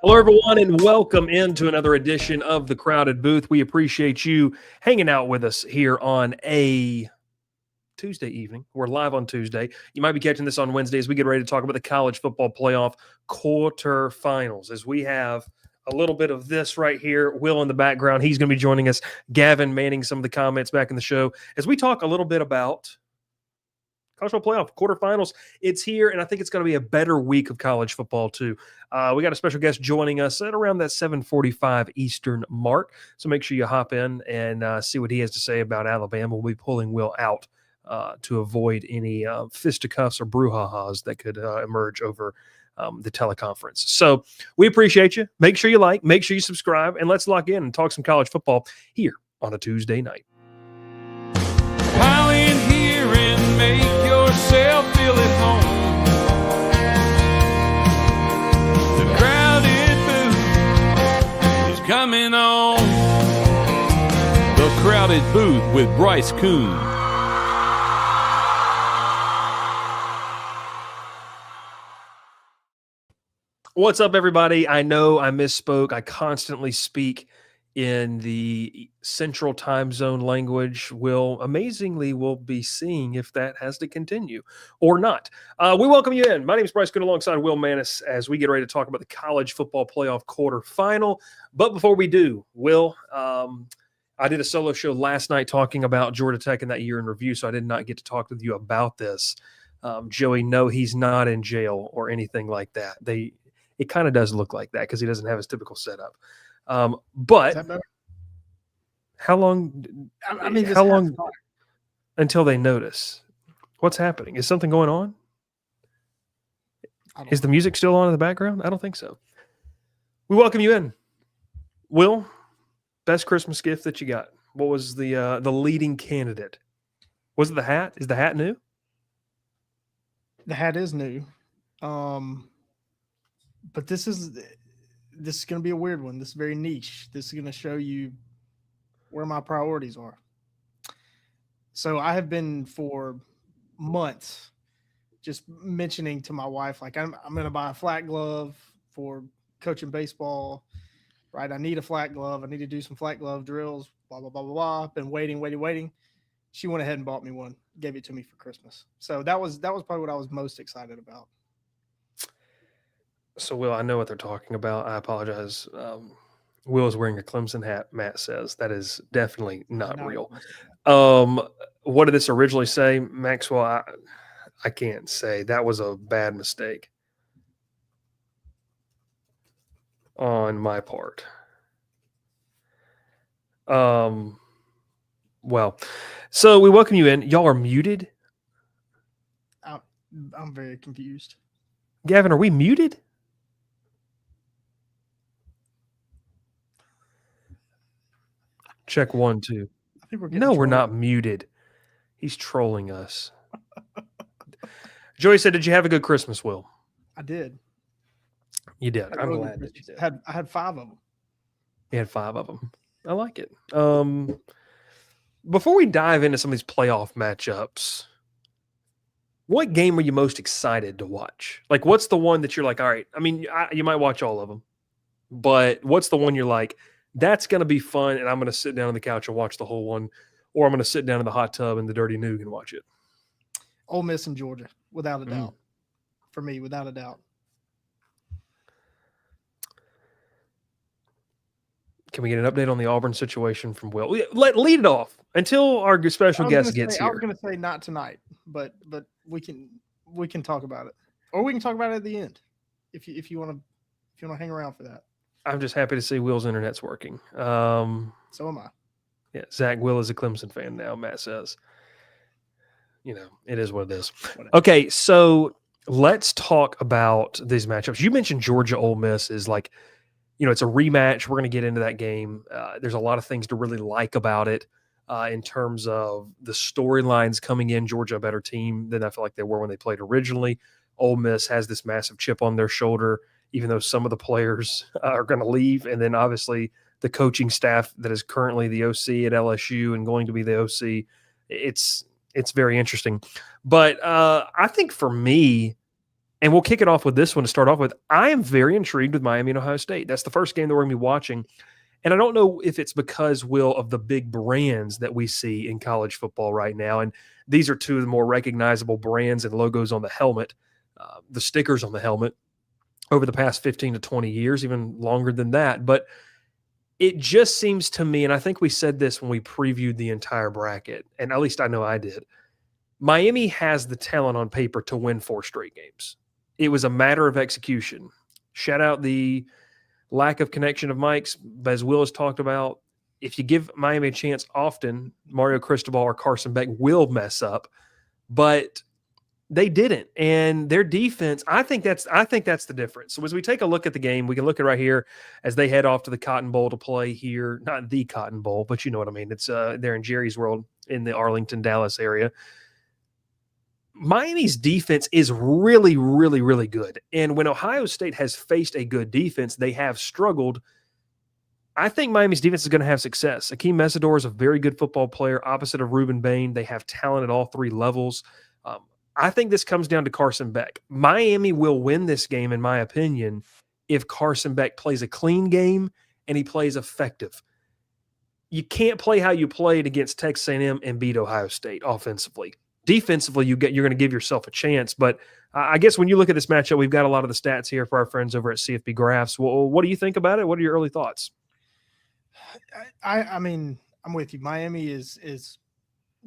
Hello, everyone, and welcome into another edition of The Crowded Booth. We appreciate you hanging out with us here on a Tuesday evening. We're live on Tuesday. You might be catching this on Wednesday as we get ready to talk about the College Football Playoff Quarterfinals. As we have a little bit of this right here, Will in the background. He's going to be joining us. Gavin manning some of the comments back in the show as we talk a little bit about College Football Playoff Quarterfinals. It's here, and I think it's going to be a better week of college football, too. We got a special guest joining us at around that 7:45 Eastern mark, so make sure you hop in and see what he has to say about Alabama. We'll be pulling Will out to avoid any fisticuffs or brouhahas that could emerge over the teleconference. So we appreciate you. Make sure you like, make sure you subscribe, and let's lock in and talk some college football here on a Tuesday night. Pile in here and make yourself feel at home. The crowded booth is coming on. The Crowded Booth with Bryce Koon. What's up, everybody? I know I misspoke. I constantly speak in the Central Time Zone language. We'll be seeing if that has to continue or not. We welcome you in. My name is Bryce Koon alongside Will Maness as we get ready to talk about the College Football Playoff Quarterfinal. But before we do, Will, I did a solo show last night talking about Georgia Tech in that year in review, so I did not get to talk with you about this. Joey, no, he's not in jail or anything like that. It kind of does look like that because he doesn't have his typical setup. But how long? How long until they notice? What's happening? Is something going on? Is the music still on in the background? I don't think so. We welcome you in, Will. Best Christmas gift that you got? What was the leading candidate? Was it the hat? Is the hat new? The hat is new, but this is going to be a weird one. This is very niche. This is going to show you where my priorities are. So I have been for months just mentioning to my wife, like, I'm going to buy a flat glove for coaching baseball, right? I need a flat glove. I need to do some flat glove drills, blah, blah, blah, blah, blah. Been waiting. She went ahead and bought me one, gave it to me for Christmas. So that was probably what I was most excited about. So, Will, I know what they're talking about. I apologize. Will is wearing a Clemson hat, Matt says. That is definitely not real. What did this originally say, Maxwell? I can't say. That was a bad mistake on my part. Well, so we welcome you in. Y'all are muted. I'm very confused. Gavin, are we muted? Check 1, 2. I think we're not muted. He's trolling us. Joey said, "Did you have a good Christmas, Will?" I did. You did. I'm glad that you did. I had 5 of them. You had 5 of them. I like it. Before we dive into some of these playoff matchups, what game are you most excited to watch? Like, what's the one that you're like, all right, I mean, you might watch all of them, but what's the one you're like, that's going to be fun, and I'm going to sit down on the couch and watch the whole one, or I'm going to sit down in the hot tub in the dirty Noog and watch it? Ole Miss and Georgia, without a doubt. For me, without a doubt. Can we get an update on the Auburn situation from Will? Lead it off until our special guest gets here. I was going to say not tonight, but we can talk about it, or we can talk about it at the end if you want to hang around for that. I'm just happy to see Will's internet's working. So am I. Yeah, Zach Will is a Clemson fan now, Matt says. You know, it is what it is. Whatever. Okay, so let's talk about these matchups. You mentioned Georgia Ole Miss is like, you know, it's a rematch. We're going to get into that game. There's a lot of things to really like about it in terms of the storylines coming in. Georgia, a better team than I feel like they were when they played originally. Ole Miss has this massive chip on their shoulder, even though some of the players are going to leave. And then obviously the coaching staff that is currently the OC at LSU and going to be the OC, it's very interesting. But I think for me, And we'll kick it off with this one to start off with. I am very intrigued with Miami and Ohio State. That's the first game that we're going to be watching. And I don't know if it's because, Will, of the big brands that we see in college football right now. And these are two of the more recognizable brands and logos on the helmet, the stickers on the helmet over the past 15 to 20 years, even longer than that. But it just seems to me, and I think we said this when we previewed the entire bracket, and at least I know I did, Miami has the talent on paper to win 4 straight games. It was a matter of execution. Shout out the lack of connection of Mike's, as Will has talked about. If you give Miami a chance often, Mario Cristobal or Carson Beck will mess up, but they didn't. And their defense, I think that's the difference. So as we take a look at the game, we can look at right here as they head off to the Cotton Bowl to play here. Not the Cotton Bowl, but you know what I mean. It's they're in Jerry's World in the Arlington, Dallas area. Miami's defense is really, really, really good. And when Ohio State has faced a good defense, they have struggled. I think Miami's defense is going to have success. Akeem Mesidor is a very good football player, opposite of Reuben Bain. They have talent at all 3 levels. I think this comes down to Carson Beck. Miami will win this game, in my opinion, if Carson Beck plays a clean game and he plays effective. You can't play how you played against Texas A&M and beat Ohio State offensively. Defensively, you're going to give yourself a chance. But I guess when you look at this matchup, we've got a lot of the stats here for our friends over at CFP Graphs. Well, what do you think about it? What are your early thoughts? I mean, I'm with you. Miami is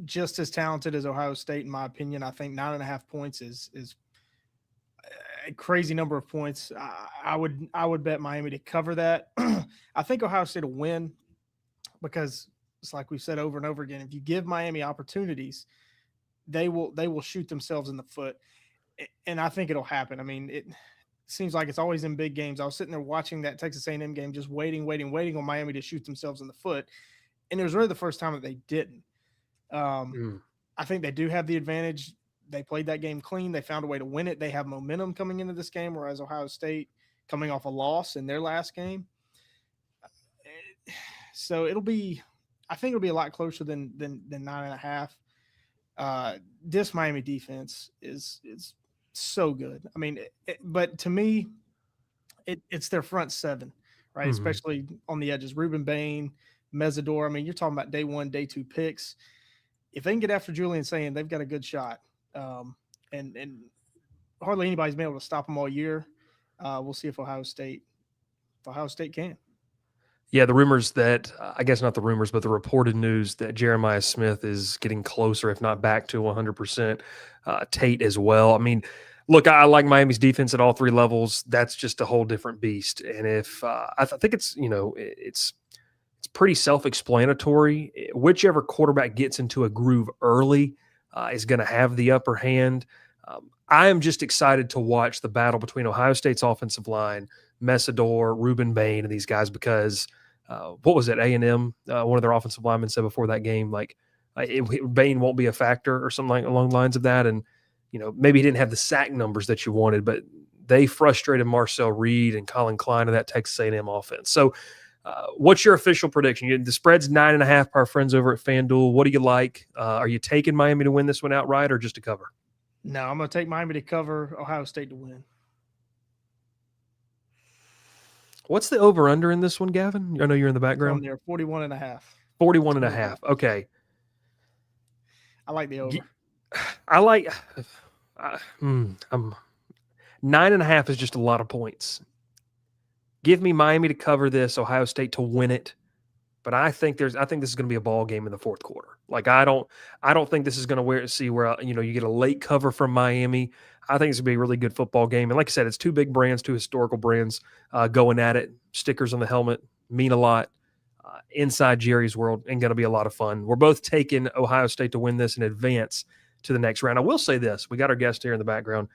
just as talented as Ohio State, in my opinion. I think 9.5 points is a crazy number of points. I would bet Miami to cover that. I think Ohio State will win because it's like we've said over and over again. If you give Miami opportunities, they will shoot themselves in the foot, and I think it'll happen. I mean, it seems like it's always in big games. I was sitting there watching that Texas A&M game, just waiting on Miami to shoot themselves in the foot, and it was really the first time that they didn't. I think they do have the advantage. They played that game clean. They found a way to win it. They have momentum coming into this game, whereas Ohio State coming off a loss in their last game. So I think it'll be a lot closer than 9.5. This Miami defense is so good. I mean, but to me, it's their front 7, right? Mm-hmm. Especially on the edges. Reuben Bain, Mesidor. I mean, you're talking about day 1, day 2 picks. If they can get after Julian Saying, they've got a good shot. And hardly anybody's been able to stop them all year. We'll see if Ohio State can. Yeah, the rumors that I guess not the rumors, but the reported news that Jeremiah Smith is getting closer, if not back to 100%. Tate as well. I mean, look, I like Miami's defense at all 3 levels. That's just a whole different beast. And if I think it's it's pretty self-explanatory. Whichever quarterback gets into a groove early is going to have the upper hand. I am just excited to watch the battle between Ohio State's offensive line, Mesidor, Reuben Bain, and these guys because what was it? A&M, one of their offensive linemen said before that game, like Bain won't be a factor or something along the lines of that. And, maybe he didn't have the sack numbers that you wanted, but they frustrated Marcel Reed and Colin Klein in that Texas A&M offense. So what's your official prediction? The spread's 9.5 per friends over at FanDuel. What do you like? Are you taking Miami to win this one outright or just to cover? No, I'm going to take Miami to cover, Ohio State to win. What's the over-under in this one, Gavin? I know you're in the background. There, 41.5. 41.5. Okay. I like the over. I like 9.5 is just a lot of points. Give me Miami to cover this, Ohio State to win it. But I think this is going to be a ball game in the fourth quarter. Like I don't think this is going to see where you get a late cover from Miami. I think it's going to be a really good football game. And like I said, it's 2 big brands, 2 historical brands going at it. Stickers on the helmet mean a lot. Inside Jerry's World and going to be a lot of fun. We're both taking Ohio State to win this and advance to the next round. I will say this. We got our guest here in the background.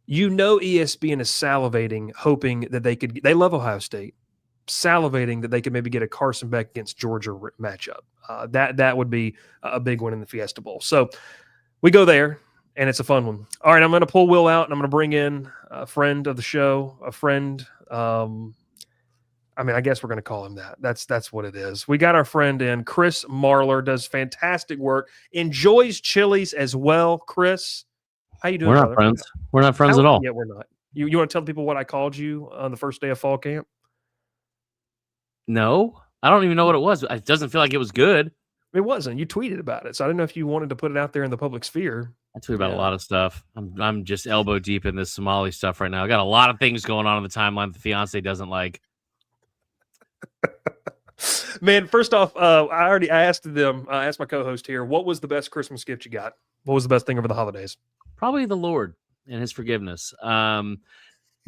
ESPN is salivating, hoping that they love Ohio State, salivating that they could maybe get a Carson Beck against Georgia matchup. That would be a big one in the Fiesta Bowl. So we go there, and it's a fun one. All right, I'm going to pull Will out, and I'm going to bring in a friend of the show, a friend. I guess we're going to call him that. That's what it is. We got our friend in. Chris Marlar does fantastic work, enjoys Chili's as well. Chris, How you doing, We're not brother? friends. We're not friends at all. Yeah, we're not. You want to tell people what I called you on the first day of fall camp? No, I don't even know what it was. It doesn't feel like it was good. It wasn't. You tweeted about it, so I didn't know if you wanted to put it out there in the public sphere. I tweet about a lot of stuff. I'm just elbow deep in this Somali stuff right now. I got a lot of things going on the timeline that the fiance doesn't like. Man, first off, I asked them. I asked my co-host here, what was the best Christmas gift you got? What was the best thing over the holidays? Probably the Lord and His forgiveness. No,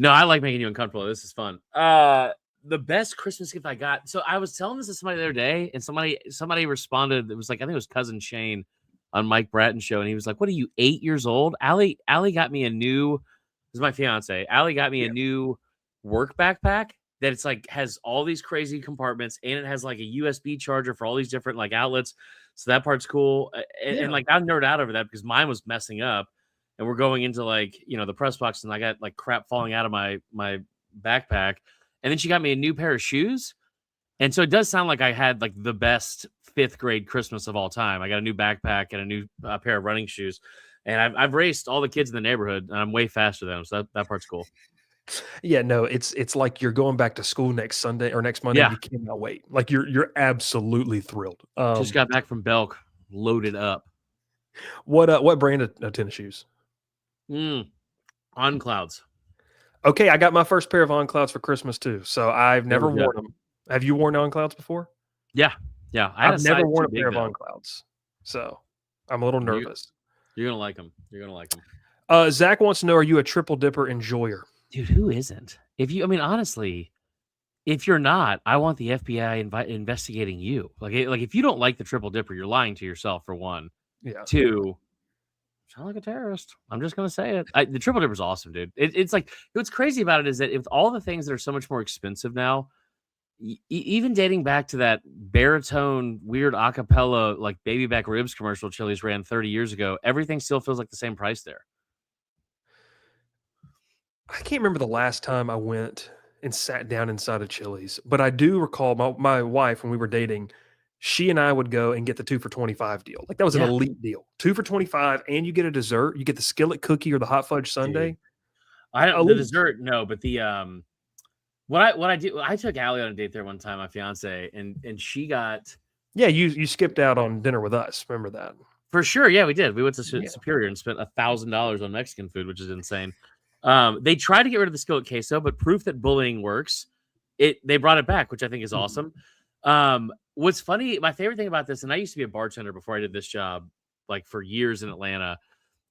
I like making you uncomfortable. This is fun. The best Christmas gift I got. So I was telling this to somebody the other day, and somebody responded. It was like, I think it was cousin Shane on Mike Bratton's show, and he was like, "What are you, 8 years old?" Allie got me a new. This is my fiance. Allie got me a new work backpack that it's like has all these crazy compartments, and it has like a USB charger for all these different like outlets. So that part's cool. And like I nerd out over that because mine was messing up, and we're going into like the press box, and I got like crap falling out of my backpack. And then she got me a new pair of shoes. And so it does sound like I had like the best 5th grade Christmas of all time. I got a new backpack and a new pair of running shoes. And I've raced all the kids in the neighborhood, and I'm way faster than them. So that part's cool. Yeah, no, it's like you're going back to school next Sunday or next Monday. Yeah. You cannot wait. Like you're absolutely thrilled. Just got back from Belk, loaded up. What brand of tennis shoes? On Clouds. Okay, I got my first pair of On Clouds for Christmas too. So I've never worn them. Have you worn On Clouds before? Yeah. I've never worn a pair of On Clouds. So I'm a little nervous. You're gonna like them. Zach wants to know: are you a triple dipper enjoyer? Dude, who isn't? Honestly, if you're not, I want the FBI investigating you. Like if you don't like the triple dipper, you're lying to yourself for one. Yeah. 2, sound like a terrorist. I'm just gonna say it. The triple dipper is awesome, dude. It's like what's crazy about it is that with all the things that are so much more expensive now, even dating back to that baritone weird acapella like baby back ribs commercial Chili's ran 30 years ago, everything still feels like the same price there. I can't remember the last time I went and sat down inside of Chili's, but I do recall my wife, when we were dating, she and I would go and get the 2 for $25 deal. Like that was an elite deal. 2 for $25, and you get a dessert. You get the skillet cookie or the hot fudge sundae. The dessert, no, but the what I do, I took Allie on a date there one time, my fiance, and she got you skipped out on dinner with us. Remember that? For sure. Yeah, we did. We went to Superior and spent $1,000 on Mexican food, which is insane. They tried to get rid of the skillet queso, but proof that bullying works, they brought it back, which I think is awesome. What's funny, my favorite thing about this, and I used to be a bartender before I did this job, like for years in Atlanta,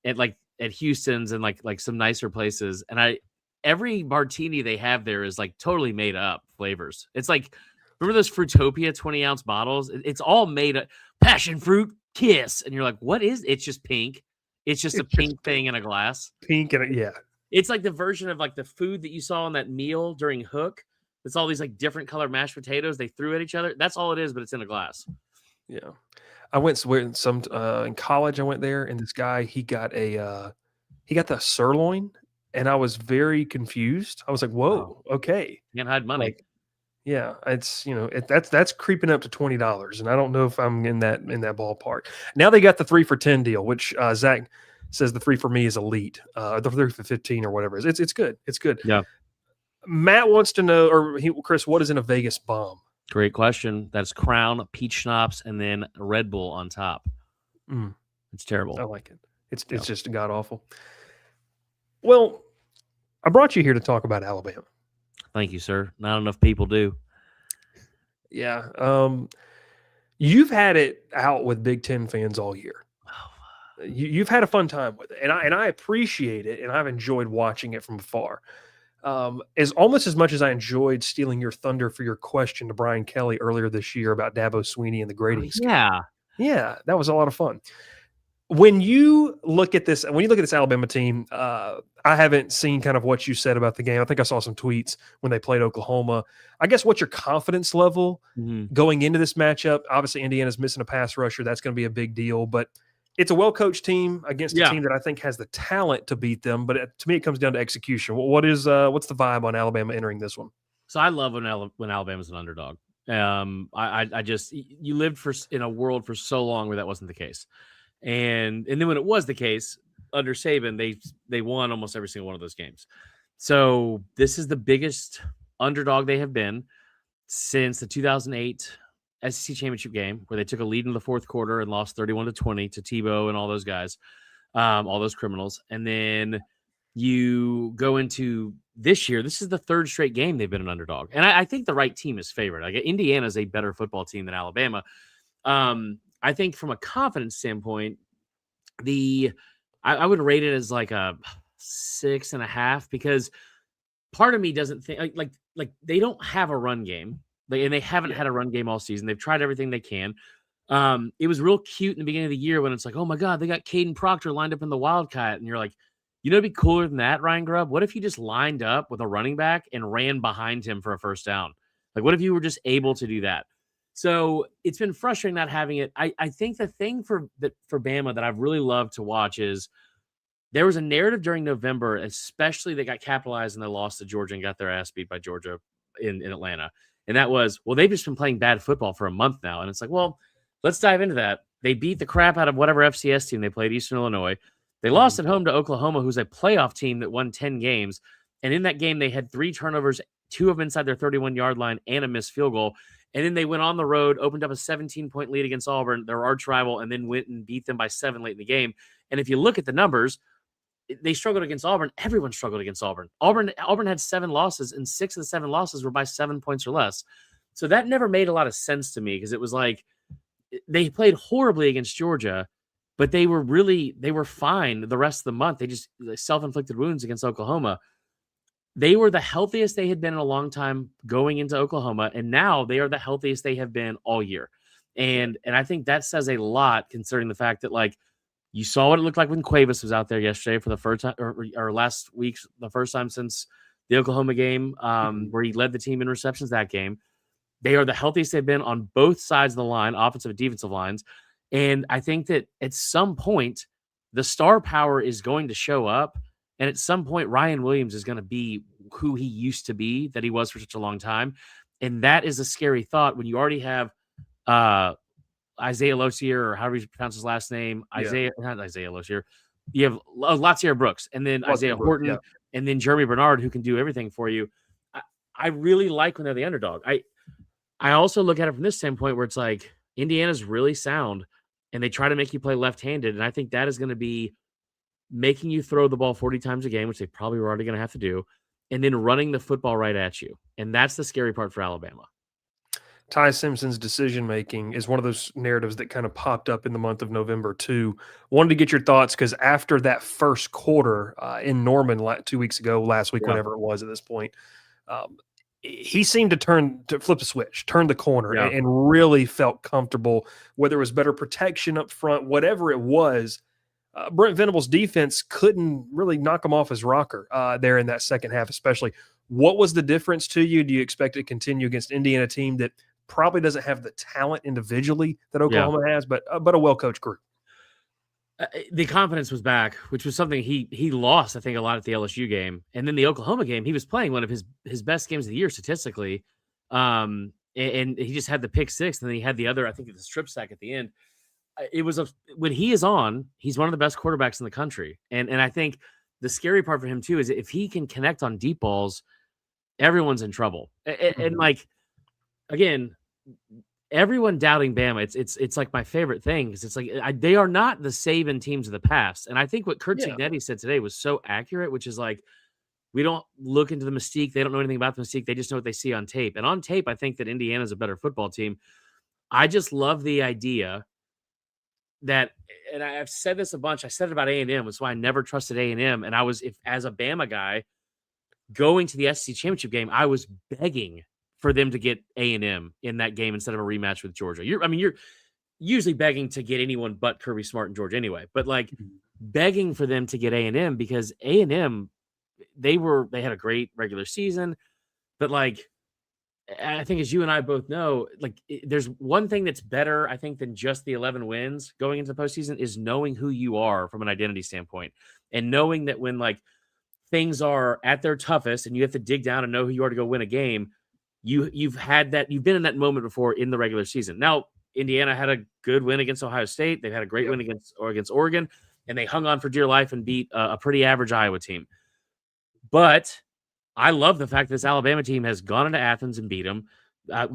at Houston's and like some nicer places, and every martini they have there is like totally made up flavors. It's like, remember those Fruitopia 20-ounce bottles? It's all made up. Passion fruit kiss, and you're like, what is? It's just pink. It's just a pink thing in a glass. Pink and It's like the version of like the food that you saw on that meal during Hook. It's all these like different color mashed potatoes they threw at each other. That's all it is, but it's in a glass. Yeah. I went in college. I went there, and this guy, he got the sirloin, and I was very confused. I was like, "Whoa, okay." Can't hide money. Like, yeah, it's that's creeping up to $20, and I don't know if I'm in that ballpark. Now they got the 3 for $10 deal, which Zach says the 3 for me is elite. The 3 for 15 or whatever it is. It's good. It's good. Yeah. Matt wants to know, Chris, what is in a Vegas bomb? Great question. That's Crown, peach schnapps, and then Red Bull on top. It's terrible. I like it. It's just god awful. Well, I brought you here to talk about Alabama. Thank you, sir. Not enough people do. Yeah. You've had it out with Big Ten fans all year. You've had a fun time with it, and I appreciate it, and I've enjoyed watching it from afar. As almost as much as I enjoyed stealing your thunder for your question to Brian Kelly earlier this year about Dabo Swinney and the grading scheme. Yeah, that was a lot of fun. When you look at this Alabama team, I haven't seen kind of what you said about the game. I think I saw some tweets when they played Oklahoma. I guess what's your confidence level going into this matchup? Obviously, Indiana's missing a pass rusher. That's going to be a big deal, but it's a well-coached team against a team that I think has the talent to beat them. But to me, it comes down to execution. What's the vibe on Alabama entering this one? So I love when Alabama's an underdog. I just, you lived in a world for so long where that wasn't the case. And then when it was the case, under Saban, they won almost every single one of those games. So this is the biggest underdog they have been since the 2008 SEC championship game, where they took a lead in the fourth quarter and lost 31-20 to Tebow and all those guys, all those criminals. And then you go into this year, this is the third straight game they've been an underdog. And I think the right team is favored. Like, Indiana is a better football team than Alabama. I think from a confidence standpoint, I would rate it as like a 6.5, because part of me doesn't think like they don't have a run game. And they haven't had a run game all season. They've tried everything they can. It was real cute in the beginning of the year when it's like, oh my God, they got Caden Proctor lined up in the Wildcat. And you're like, you know, it'd be cooler than that, Ryan Grubb. What if you just lined up with a running back and ran behind him for a first down? Like, what if you were just able to do that? So it's been frustrating not having it. I think the thing for Bama that I've really loved to watch is there was a narrative during November, especially they got capitalized and they lost to Georgia and got their ass beat by Georgia in Atlanta. And that was, well, they've just been playing bad football for a month now. And it's like, well, let's dive into that. They beat the crap out of whatever FCS team they played, Eastern Illinois. They lost at home to Oklahoma, who's a playoff team that won 10 games. And in that game, they had 3 turnovers, 2 of them inside their 31-yard line, and a missed field goal. And then they went on the road, opened up a 17-point lead against Auburn, their arch rival, and then went and beat them by 7 late in the game. And if you look at the numbers, they struggled against Auburn. Everyone struggled against Auburn. Auburn had 7 losses, and 6 of the 7 losses were by 7 points or less. So that never made a lot of sense to me, because it was like they played horribly against Georgia, but they were fine the rest of the month. They just self-inflicted wounds against Oklahoma. They were the healthiest they had been in a long time going into Oklahoma, and now they are the healthiest they have been all year. And I think that says a lot, considering the fact that, like, you saw what it looked like when Cuevas was out there yesterday for the first time, or last week, the first time since the Oklahoma game, where he led the team in receptions that game. They are the healthiest they've been on both sides of the line, offensive and defensive lines. And I think that at some point, the star power is going to show up. And at some point, Ryan Williams is going to be who he used to be, that he was for such a long time. And that is a scary thought when you already have Isaiah Losier, or however you pronounce his last name, not Isaiah Losier. You have Latsier Brooks, and then Isaiah Horton, and then Jeremy Bernard, who can do everything for you. I really like when they're the underdog. I also look at it from this standpoint where it's like Indiana's really sound, and they try to make you play left-handed, and I think that is going to be making you throw the ball 40 times a game, which they probably were already going to have to do, and then running the football right at you. And that's the scary part for Alabama. Ty Simpson's decision-making is one of those narratives that kind of popped up in the month of November, too. Wanted to get your thoughts, because after that first quarter in Norman last week, whenever it was at this point, he seemed to flip the switch, turn the corner, and really felt comfortable, whether it was better protection up front, whatever it was. Brent Venables' defense couldn't really knock him off his rocker there in that second half, especially. What was the difference to you? Do you expect it to continue against Indiana team that probably doesn't have the talent individually that Oklahoma has, but a well-coached group? The confidence was back, which was something he lost, I think, a lot at the LSU game. And then the Oklahoma game, he was playing one of his best games of the year statistically. And he just had the pick 6, and then he had the other, I think, the strip sack at the end. It was when he is on, he's one of the best quarterbacks in the country. And I think the scary part for him too is if he can connect on deep balls, everyone's in trouble. And like, again, everyone doubting Bama, it's like my favorite thing, because it's like they are not the Saban teams of the past. And I think what Kurt Cignetti said today was so accurate, which is like, we don't look into the mystique. They don't know anything about the mystique. They just know what they see on tape. And on tape, I think that Indiana's a better football team. I just love the idea that, and I've said this a bunch. I said it about A&M. That's why I never trusted A&M. And I was, as a Bama guy going to the SEC championship game, I was begging for them to get A&M in that game instead of a rematch with Georgia. You're usually begging to get anyone but Kirby Smart and Georgia anyway, but like begging for them to get A&M, because A&M, they had a great regular season, but like, I think, as you and I both know, like, there's one thing that's better, I think, than just the 11 wins going into the postseason is knowing who you are from an identity standpoint, and knowing that when like things are at their toughest and you have to dig down and know who you are to go win a game, you've been in that moment before in the regular season. Now, Indiana had a good win against Ohio State. They've had a great win against Oregon. and they hung on for dear life and beat a pretty average Iowa team. But I love the fact that this Alabama team has gone into Athens and beat them.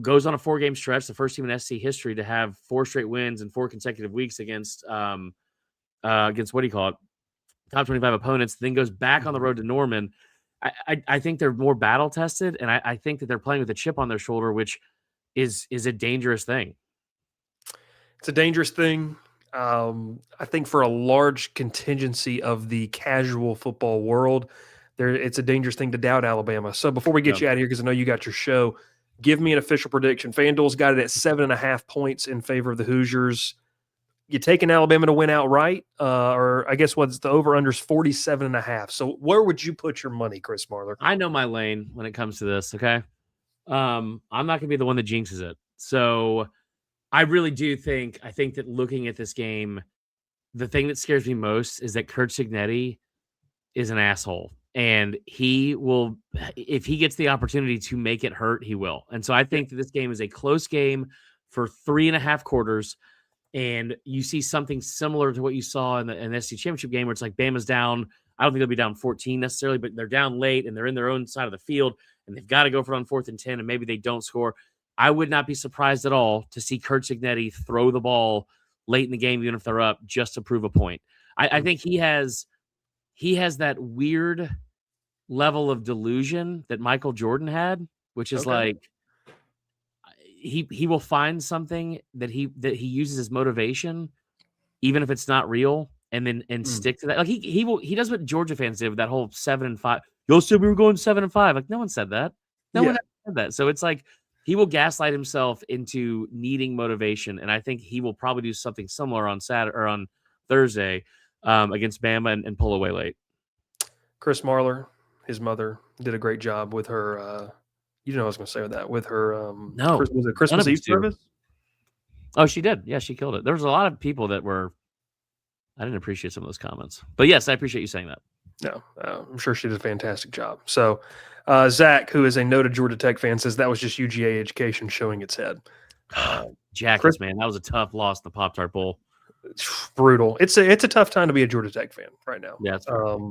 Goes on a 4-game stretch, the first team in SC history to have 4 straight wins in 4 consecutive weeks against what do you call it? Top 25 opponents. Then goes back on the road to Norman. I think they're more battle tested, and I think that they're playing with a chip on their shoulder, which is a dangerous thing. It's a dangerous thing. I think for a large contingency of the casual football world, it's a dangerous thing to doubt Alabama. So before we get you out of here, because I know you got your show, give me an official prediction. FanDuel's got it at 7.5 points in favor of the Hoosiers. You taking Alabama to win outright, or I guess what's the over/under is 47.5. So where would you put your money, Chris Marler? I know my lane when it comes to this. Okay, I'm not going to be the one that jinxes it. So I really do think. I think that looking at this game, the thing that scares me most is that Kurt Cignetti is an asshole, and he will, if he gets the opportunity to make it hurt, he will. And so I think that this game is a close game for 3.5 quarters. And you see something similar to what you saw in the SC championship game, where it's like Bama's down. I don't think they'll be down 14 necessarily, but they're down late and they're in their own side of the field and they've got to go for it on 4th and 10, and maybe they don't score. I would not be surprised at all to see Kurt Cignetti throw the ball late in the game, even if they're up, just to prove a point. I think he has that weird level of delusion that Michael Jordan had, which is like, he will find something that he uses as motivation, even if it's not real, and then stick to that. Like he does what Georgia fans did with that whole 7-5. Y'all said we were going 7-5. Like no one said that. No one said that. So it's like he will gaslight himself into needing motivation, and I think he will probably do something similar on Saturday or on Thursday against Bama and pull away late. Chris Marler, his mother, did a great job with her. You know what I was going to say with that. With her, was it Christmas Eve service? Oh, she did. Yeah, she killed it. There was a lot of people that were. I didn't appreciate some of those comments, but yes, I appreciate you saying that. No, I'm sure she did a fantastic job. So, Zach, who is a noted Georgia Tech fan, says that was just UGA education showing its head. Jackets, man, that was a tough loss in the Pop-Tart Bowl. Brutal. It's a tough time to be a Georgia Tech fan right now. Yeah,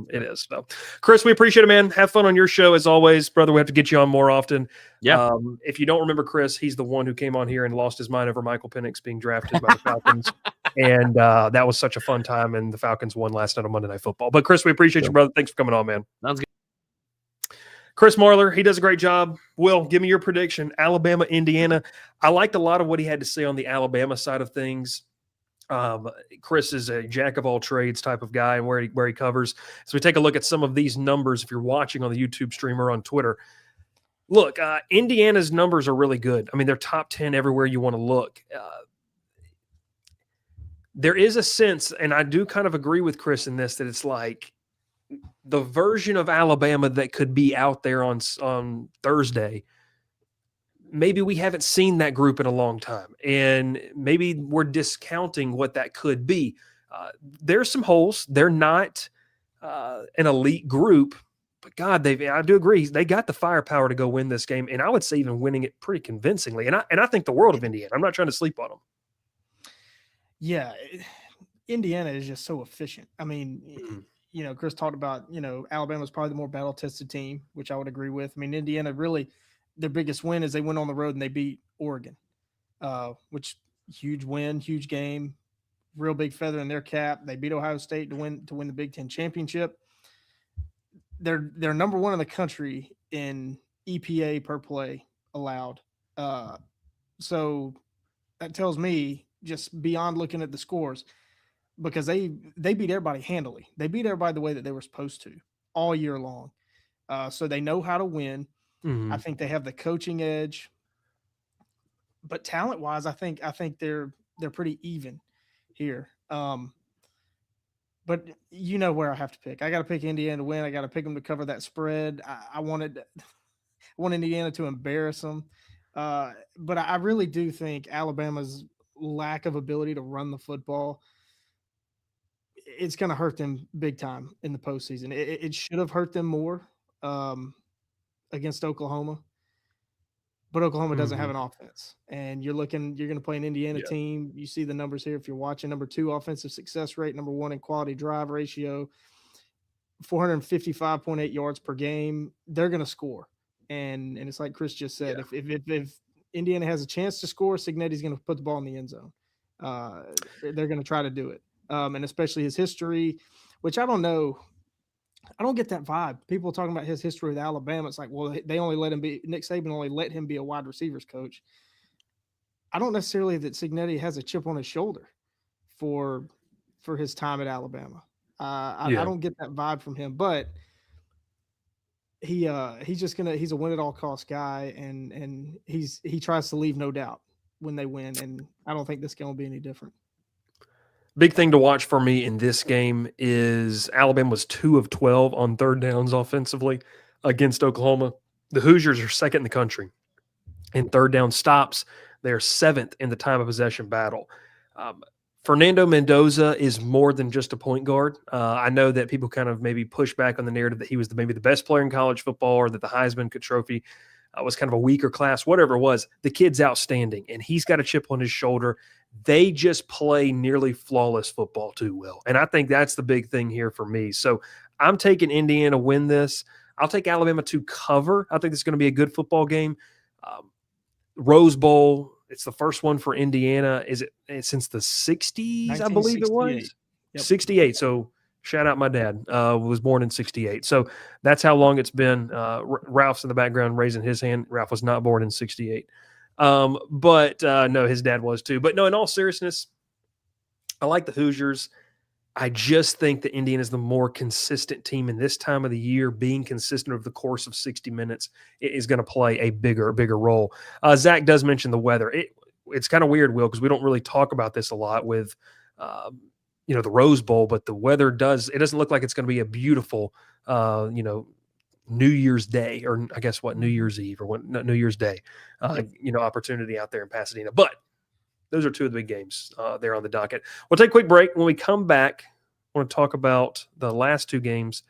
it is. So, Chris, we appreciate it, man. Have fun on your show as always, brother. We have to get you on more often. Yeah. If you don't remember Chris, he's the one who came on here and lost his mind over Michael Penix being drafted by the Falcons, and that was such a fun time. And the Falcons won last night on Monday Night Football. But Chris, we appreciate you, brother. Thanks for coming on, man. Sounds good. Chris Marler, he does a great job. Will, give me your prediction. Alabama, Indiana. I liked a lot of what he had to say on the Alabama side of things. Chris is a jack of all trades type of guy and where he covers. So we take a look at some of these numbers. If you're watching on the YouTube stream or on Twitter, look, Indiana's numbers are really good. I mean, they're top 10 everywhere you want to look. There is a sense, and I do kind of agree with Chris in this, that it's like the version of Alabama that could be out there on Thursday. Maybe we haven't seen that group in a long time, and maybe we're discounting what that could be. There's some holes. They're not an elite group, but God, I do agree. They got the firepower to go win this game, and I would say even winning it pretty convincingly. And I think the world of Indiana. I'm not trying to sleep on them. Yeah, Indiana is just so efficient. I mean, you know, Chris talked about, you know, Alabama's probably the more battle-tested team, which I would agree with. I mean, Indiana really – their biggest win is they went on the road and they beat Oregon, which huge win, huge game, real big feather in their cap. They beat Ohio State to win the Big Ten championship. They're number one in the country in EPA per play allowed. So that tells me, just beyond looking at the scores, because they beat everybody handily. They beat everybody the way that they were supposed to all year long. So they know how to win. I think they have the coaching edge, but talent-wise, I think they're pretty even here. But you know where I have to pick. I got to pick Indiana to win. I got to pick them to cover that spread. I wanted Indiana to embarrass them, but I really do think Alabama's lack of ability to run the football, it's going to hurt them big time in the postseason. It should have hurt them more. Against Oklahoma. but Oklahoma doesn't have Mhm. an offense. And you're going to play an Indiana Yeah. team. You see the numbers here. If you're watching, number 2 offensive success rate, number 1 in quality drive ratio, 455.8 yards per game. They're going to score. And it's like Chris just said, Yeah. if Indiana has a chance to score, Cignetti's going to put the ball in the end zone. They're going to try to do it. And especially his history, which I don't know. I don't get that vibe. People talking about his history with Alabama. It's like, well, they only let him be, Nick Saban only let him be a wide receivers coach. I don't necessarily that Cignetti has a chip on his shoulder for his time at Alabama. I Yeah. don't get that vibe from him, but he's a win at all cost guy, and he tries to leave no doubt when they win, and I don't think this game will be any different. Big thing to watch for me in this game is Alabama was 2 of 12 on third downs offensively against Oklahoma. The Hoosiers are second in the country in third down stops. They're 7th in the time of possession battle. Fernando Mendoza is more than just a point guard. I know that people kind of maybe push back on the narrative that he was maybe the best player in college football, or that the Heisman Trophy was kind of a weaker class, whatever it was. The kid's outstanding, and he's got a chip on his shoulder. They just play nearly flawless football too well. And I think that's the big thing here for me. So I'm taking Indiana win this. I'll take Alabama to cover. I think it's going to be a good football game. Rose Bowl, it's the first one for Indiana. Is it since the 60s, I believe it was? 68. So shout out my dad, was born in 68. So that's how long it's been. Ralph's in the background raising his hand. Ralph was not born in 68. But no, his dad was too. But no, in all seriousness, I like the Hoosiers. I just think that Indiana is the more consistent team in this time of the year. Being consistent over the course of 60 minutes is going to play a bigger role. Zach does mention the weather. It's kind of weird, Will, because we don't really talk about this a lot with, the Rose Bowl, but the weather doesn't look like it's going to be a beautiful, New Year's Day, or I guess New Year's Eve, or New Year's Day, opportunity out there in Pasadena. But those are two of the big games there on the docket. We'll take a quick break. When we come back, I want to talk about the last two games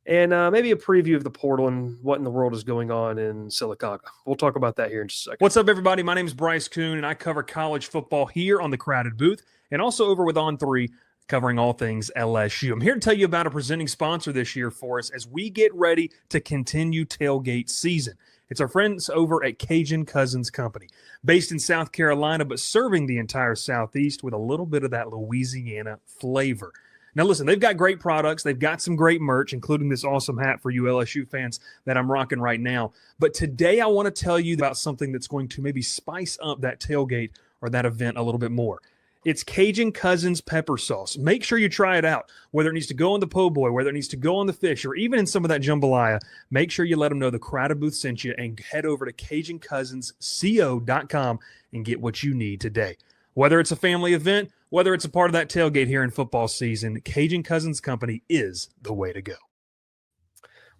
and maybe a preview of the portal and what in the world is going on in Sylacauga. We'll talk about that here in just a second. What's up, everybody? My name is Bryce Koon, and I cover college football here on the Crowded Booth and also over with On3, covering all things LSU. I'm here to tell you about a presenting sponsor this year for us as we get ready to continue tailgate season. It's our friends over at Cajun Cousins Company, based in South Carolina, but serving the entire Southeast with a little bit of that Louisiana flavor. Now, listen, they've got great products. They've got some great merch, including this awesome hat for you LSU fans that I'm rocking right now. But today I want to tell you about something that's going to maybe spice up that tailgate or that event a little bit more. It's Cajun Cousins pepper sauce. Make sure you try it out. Whether it needs to go on the po' boy, whether it needs to go on the fish, or even in some of that jambalaya, make sure you let them know the Crowded Booth sent you and head over to CajunCousins.co.com and get what you need today. Whether it's a family event, whether it's a part of that tailgate here in football season, Cajun Cousins Company is the way to go.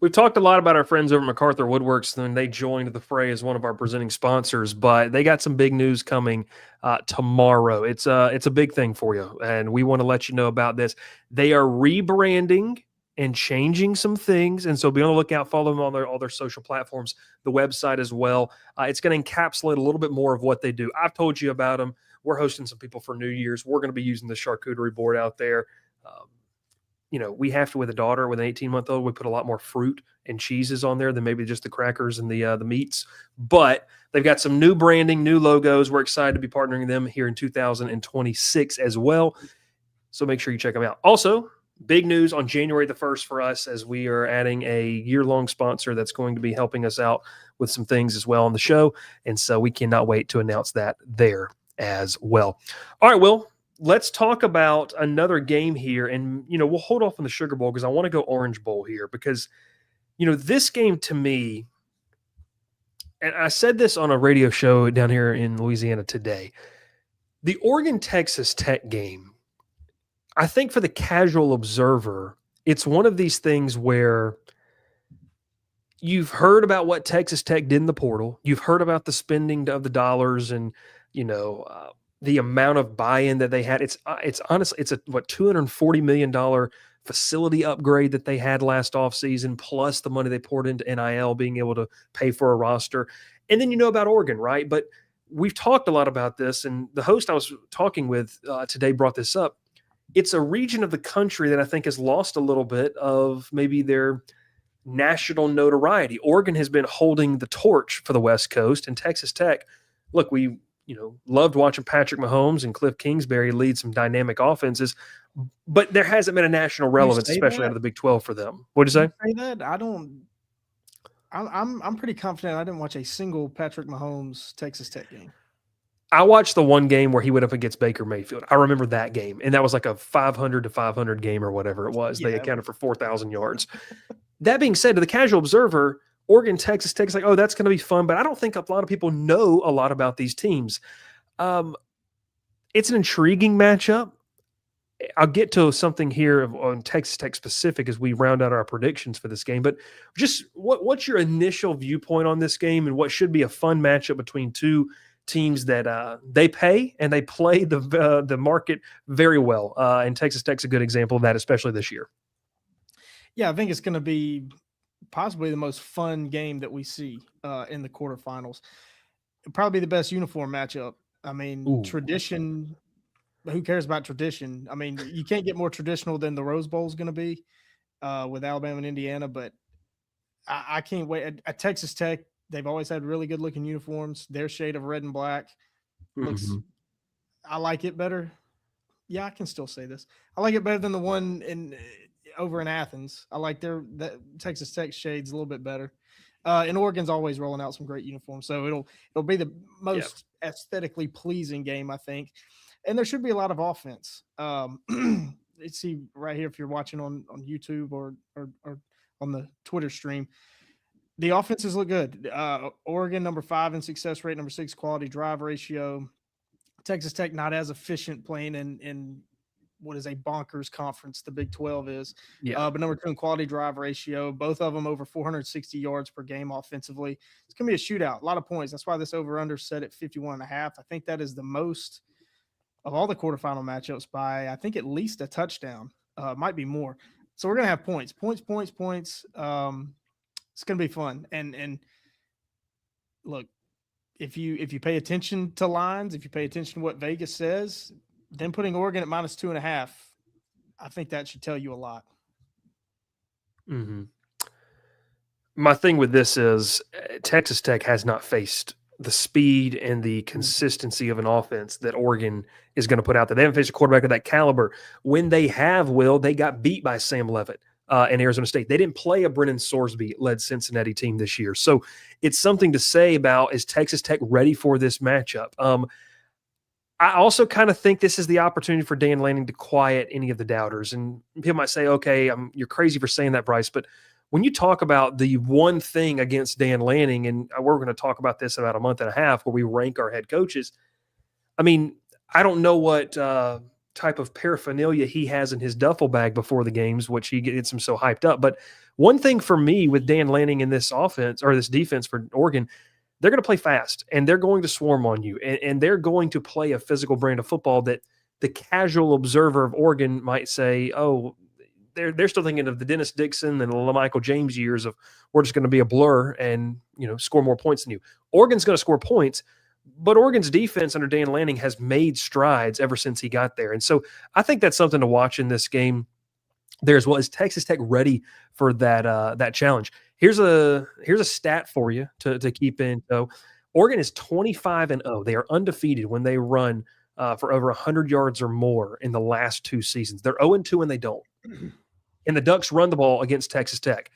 We've talked a lot about our friends over at MacArthur Woodworks, and they joined the fray as one of our presenting sponsors, but they got some big news coming tomorrow. It's a big thing for you, and we want to let you know about this. They are rebranding and changing some things, and so be on the lookout. Follow them on all their social platforms, the website as well. It's going to encapsulate a little bit more of what they do. I've told you about them. We're hosting some people for New Year's. We're going to be using the charcuterie board out there. We have to, with a daughter, with an 18-month-old, we put a lot more fruit and cheeses on there than maybe just the crackers and the meats. But they've got some new branding, new logos. We're excited to be partnering with them here in 2026 as well. So make sure you check them out. Also, big news on January the 1st for us, as we are adding a year-long sponsor that's going to be helping us out with some things as well on the show. And so we cannot wait to announce that there as well. All right, Will. Let's talk about another game here, and, we'll hold off on the Sugar Bowl because I want to go Orange Bowl here because, this game to me, and I said this on a radio show down here in Louisiana today, the Oregon-Texas Tech game, I think for the casual observer, it's one of these things where you've heard about what Texas Tech did in the portal. You've heard about the spending of the dollars and, the amount of buy-in that they had. It's honestly, it's a $240 million facility upgrade that they had last offseason, plus the money they poured into NIL, being able to pay for a roster. And then you know about Oregon, right? But we've talked a lot about this, and the host I was talking with today brought this up. It's a region of the country that I think has lost a little bit of maybe their national notoriety. Oregon has been holding the torch for the West Coast, and Texas Tech, look, we loved watching Patrick Mahomes and Cliff Kingsbury lead some dynamic offenses, but there hasn't been a national relevance, especially out of the Big 12 for them. What'd you say? That I'm pretty confident I didn't watch a single Patrick Mahomes Texas Tech game. I watched the one game where he went up against Baker Mayfield. I remember that game, and that was like a 500 to 500 game or whatever it was. They accounted for 4,000 yards. That being said, to the casual observer, Oregon, Texas Tech is like, oh, that's going to be fun, but I don't think a lot of people know a lot about these teams. It's an intriguing matchup. I'll get to something here on Texas Tech specific as we round out our predictions for this game, but just what's your initial viewpoint on this game and what should be a fun matchup between two teams that they pay and they play the market very well. And Texas Tech's a good example of that, especially this year. Yeah, I think it's going to be possibly the most fun game that we see in the quarterfinals. It'll probably be the best uniform matchup. I mean, tradition. Who cares about tradition? I mean, you can't get more traditional than the Rose Bowl is going to be with Alabama and Indiana. But I can't wait. At Texas Tech, they've always had really good looking uniforms. Their shade of red and black looks. I like it better. Yeah, I can still say this. I like it better than the one over in Athens. I like that Texas Tech shades a little bit better. And Oregon's always rolling out some great uniforms, so it'll be the most aesthetically pleasing game, I think. And there should be a lot of offense. Let's see right here if you're watching on YouTube or on the Twitter stream. The offenses look good. Oregon, number 5 in success rate, number 6 quality drive ratio. Texas Tech not as efficient playing in what is a bonkers conference the Big 12 is. But number 2 in quality drive ratio. Both of them over 460 yards per game offensively. It's going to be a shootout. A lot of points. That's why this over-under set at 51.5. I think that is the most of all the quarterfinal matchups by, I think, at least a touchdown. Might be more. So we're going to have points. Points. It's going to be fun. And look, if you pay attention to lines, if you pay attention to what Vegas says, then putting Oregon at -2.5, I think that should tell you a lot. My thing with this is Texas Tech has not faced the speed and the consistency of an offense that Oregon is going to put out there. They haven't faced a quarterback of that caliber. When they have, they got beat by Sam Leavitt in Arizona State. They didn't play a Brennan Sorsby-led Cincinnati team this year. So it's something to say about, is Texas Tech ready for this matchup? I also kind of think this is the opportunity for Dan Lanning to quiet any of the doubters. And people might say, okay, you're crazy for saying that, Bryce, but when you talk about the one thing against Dan Lanning, and we're going to talk about this in about a month and a half where we rank our head coaches, I mean, I don't know what type of paraphernalia he has in his duffel bag before the games, which he gets him so hyped up. But one thing for me with Dan Lanning in this offense or this defense for Oregon, they're going to play fast and they're going to swarm on you. And they're going to play a physical brand of football that the casual observer of Oregon might say, oh, they're still thinking of the Dennis Dixon and the LaMichael James years of we're just going to be a blur and, score more points than you. Oregon's going to score points, but Oregon's defense under Dan Lanning has made strides ever since he got there. And so I think that's something to watch in this game there as well. Is Texas Tech ready for that challenge? Here's a stat for you to keep in. So Oregon is 25-0. They are undefeated when they run for over 100 yards or more in the last 2 seasons. They're 0-2 when they don't. And the Ducks run the ball against Texas Tech.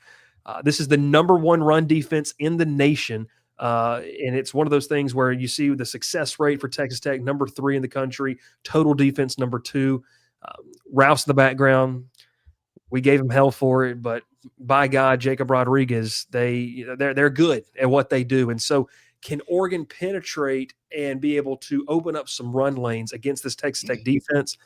This is the number 1 run defense in the nation. And it's one of those things where you see the success rate for Texas Tech, number 3 in the country, total defense, number 2. Rouse in the background. We gave him hell for it, but by God, Jacob Rodriguez, they're good at what they do. And so can Oregon penetrate and be able to open up some run lanes against this Texas Tech defense?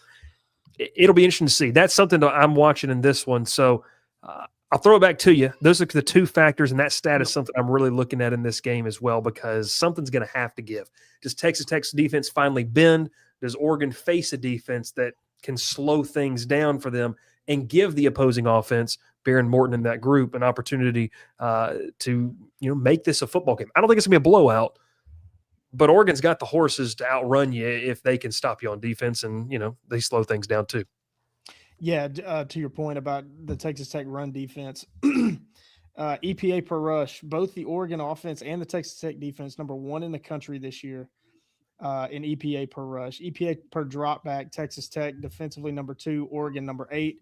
It'll be interesting to see. That's something that I'm watching in this one. So I'll throw it back to you. Those are the 2 factors, and that stat is something I'm really looking at in this game as well, because something's going to have to give. Does Texas Tech's defense finally bend? Does Oregon face a defense that can slow things down for them and give the opposing offense, Baron Morton in that group, an opportunity to make this a football game. I don't think it's going to be a blowout, but Oregon's got the horses to outrun you if they can stop you on defense, and they slow things down too. Yeah, to your point about the Texas Tech run defense, EPA per rush, both the Oregon offense and the Texas Tech defense, number 1 in the country this year in EPA per rush. EPA per drop back, Texas Tech defensively number 2, Oregon number 8.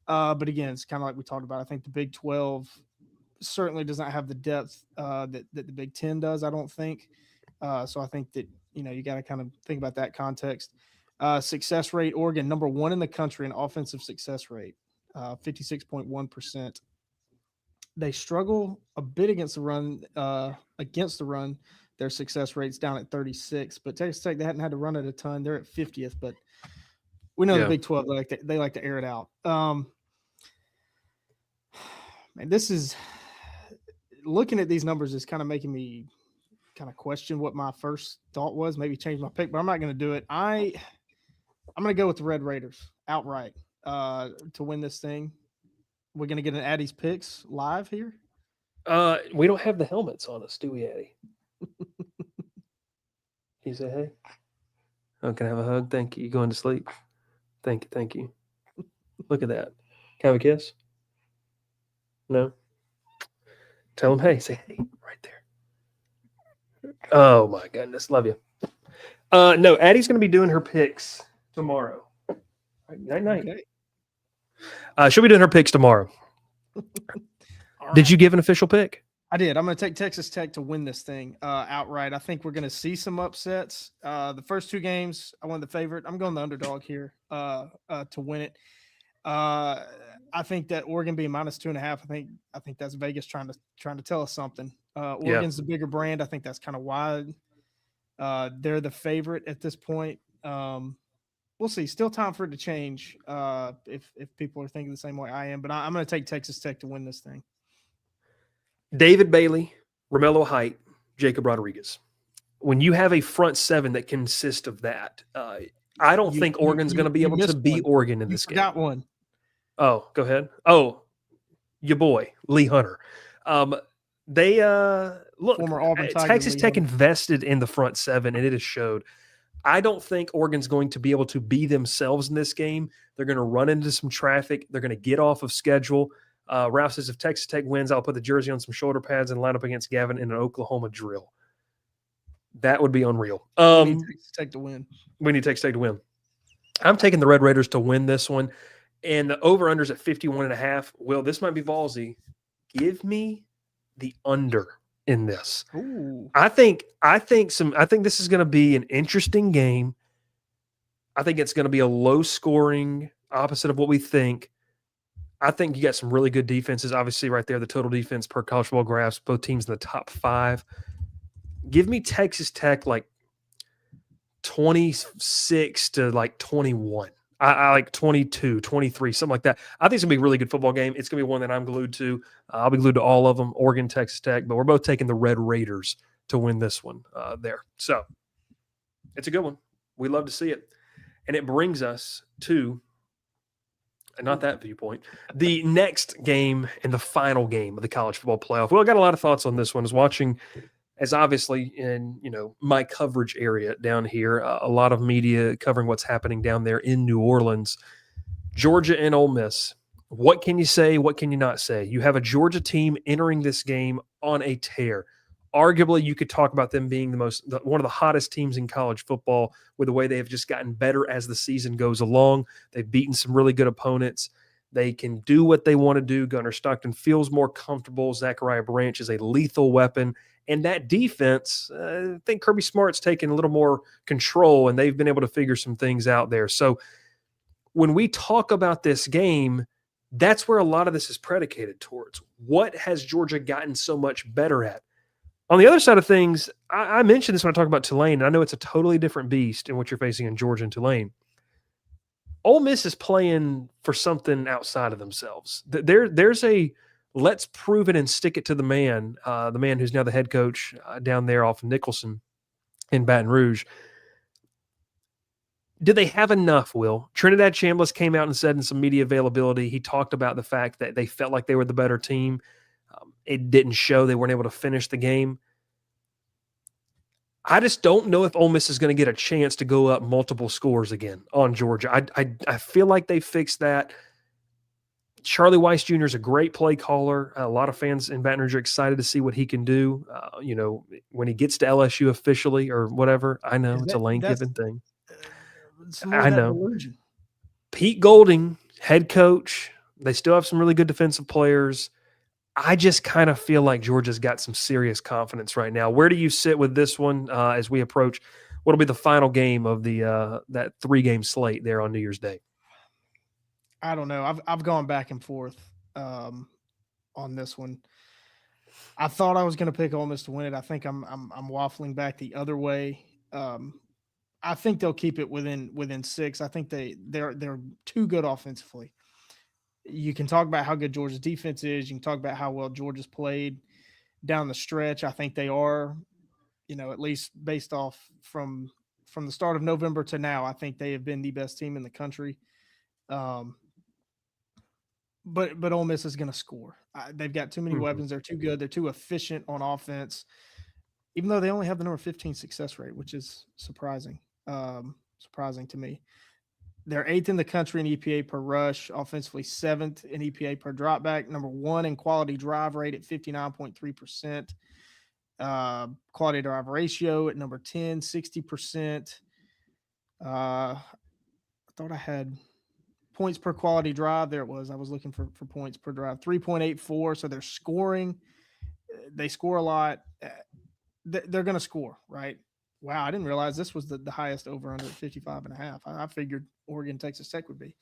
But again, it's kind of like we talked about. I think the Big 12 certainly does not have the depth that the Big 10 does, I don't think. So I think that, you got to kind of think about that context. Success rate, Oregon, number 1 in the country in offensive success rate, 56.1%. They struggle a bit against the run. Their success rate's down at 36, but Texas Tech, they hadn't had to run it a ton. They're at 50th, but we know the Big 12, they like to air it out. Man, this is looking at these numbers is kind of making me kind of question what my first thought was, maybe change my pick, but I'm not going to do it. I'm going to go with the Red Raiders outright to win this thing. We're going to get an Addie's picks live here. We don't have the helmets on us, do we, Addie? Can you say hey? Oh, can I have a hug? Thank you. You going to sleep? Thank you. Look at that. Can I have a kiss? No? Tell him hey. Say hey right there. Oh, my goodness. Love you. No, Addie's going to be doing her picks tomorrow. Night. Okay. She'll be doing her picks tomorrow. Did you give an official pick? I did. I'm going to take Texas Tech to win this thing outright. I think we're going to see some upsets. The first 2 games, I won the favorite. I'm going the underdog here to win it. I think that Oregon being -2.5. I think that's Vegas trying to tell us something. Oregon's the bigger brand. I think that's kind of why they're the favorite at this point. We'll see. Still time for it to change if people are thinking the same way I am. But I'm going to take Texas Tech to win this thing. David Bailey, Romello Height, Jacob Rodriguez. When you have a front 7 that consists of that, I don't think Oregon's going to be able to beat Oregon in this game. Got one. Oh, go ahead. Oh, your boy, Lee Hunter. They look, former Auburn Tiger, Texas Tech invested in the front 7, and it has showed. I don't think Oregon's going to be able to be themselves in this game. They're going to run into some traffic. They're going to get off of schedule. Ralph says, if Texas Tech wins, I'll put the jersey on some shoulder pads and line up against Gavin in an Oklahoma drill. That would be unreal. We need Texas Tech to win. We need Texas Tech to win. I'm taking the Red Raiders to win this one. And the over-under's at 51.5. Will, this might be ballsy. Give me the under in this. Ooh. I think this is going to be an interesting game. I think it's going to be a low scoring, opposite of what we think. I think you got some really good defenses. Obviously, right there, the total defense per college football graphs, both teams in the top 5. Give me Texas Tech like 26 to like 21. I like 22, 23, something like that. I think it's going to be a really good football game. It's going to be one that I'm glued to. I'll be glued to all of them, Oregon, Texas Tech, but we're both taking the Red Raiders to win this one there. So it's a good one. We love to see it. And it brings us to, not that viewpoint, the next game and the final game of the college football playoff. Well, I got a lot of thoughts on this one. I was watching, as obviously in my coverage area down here, a lot of media covering what's happening down there in New Orleans. Georgia and Ole Miss. What can you say? What can you not say? You have a Georgia team entering this game on a tear. Arguably, you could talk about them being one of the hottest teams in college football with the way they have just gotten better as the season goes along. They've beaten some really good opponents. They can do what they want to do. Gunnar Stockton feels more comfortable. Zachariah Branch is a lethal weapon. And that defense, I think Kirby Smart's taken a little more control, and they've been able to figure some things out there. So when we talk about this game, that's where a lot of this is predicated towards. What has Georgia gotten so much better at? On the other side of things, I mentioned this when I talk about Tulane, and I know it's a totally different beast in what you're facing in Georgia and Tulane. Ole Miss is playing for something outside of themselves. There's a let's prove it and stick it to the man who's now the head coach down there off of Nicholson in Baton Rouge. Do they have enough, Will? Trinidad Chambliss came out and said in some media availability, he talked about the fact that they felt like they were the better team. It didn't show. They weren't able to finish the game. I just don't know if Ole Miss is going to get a chance to go up multiple scores again on Georgia. I feel like they fixed that. Charlie Weiss Jr. is a great play caller. A lot of fans in Baton Rouge are excited to see what he can do. When he gets to LSU officially or whatever. I know it's a Lane Kiffin thing. I know. Delusion. Pete Golding, head coach. They still have some really good defensive players. I just kind of feel like Georgia's got some serious confidence right now. Where do you sit with this one as we approach what'll be the final game of the that 3-game slate there on New Year's Day? I don't know. I've gone back and forth on this one. I thought I was going to pick Ole Miss to win it. I think I'm waffling back the other way. I think they'll keep it within 6. I think they're too good offensively. You can talk about how good Georgia's defense is. You can talk about how well Georgia's played down the stretch. I think they are, at least based off from the start of November to now, I think they have been the best team in the country. But Ole Miss is going to score. They've got too many weapons. They're too good. They're too efficient on offense, even though they only have the number 15 success rate, which is surprising to me. They're 8th in the country in EPA per rush, offensively 7th in EPA per dropback, number 1 in quality drive rate at 59.3%, quality drive ratio at number 10, 60%. I thought I had points per quality drive. There it was. I was looking for points per drive, 3.84. So they're scoring. They score a lot. They're going to score, right? Wow, I didn't realize this was the highest over under 55.5. I figured Oregon, Texas Tech would be.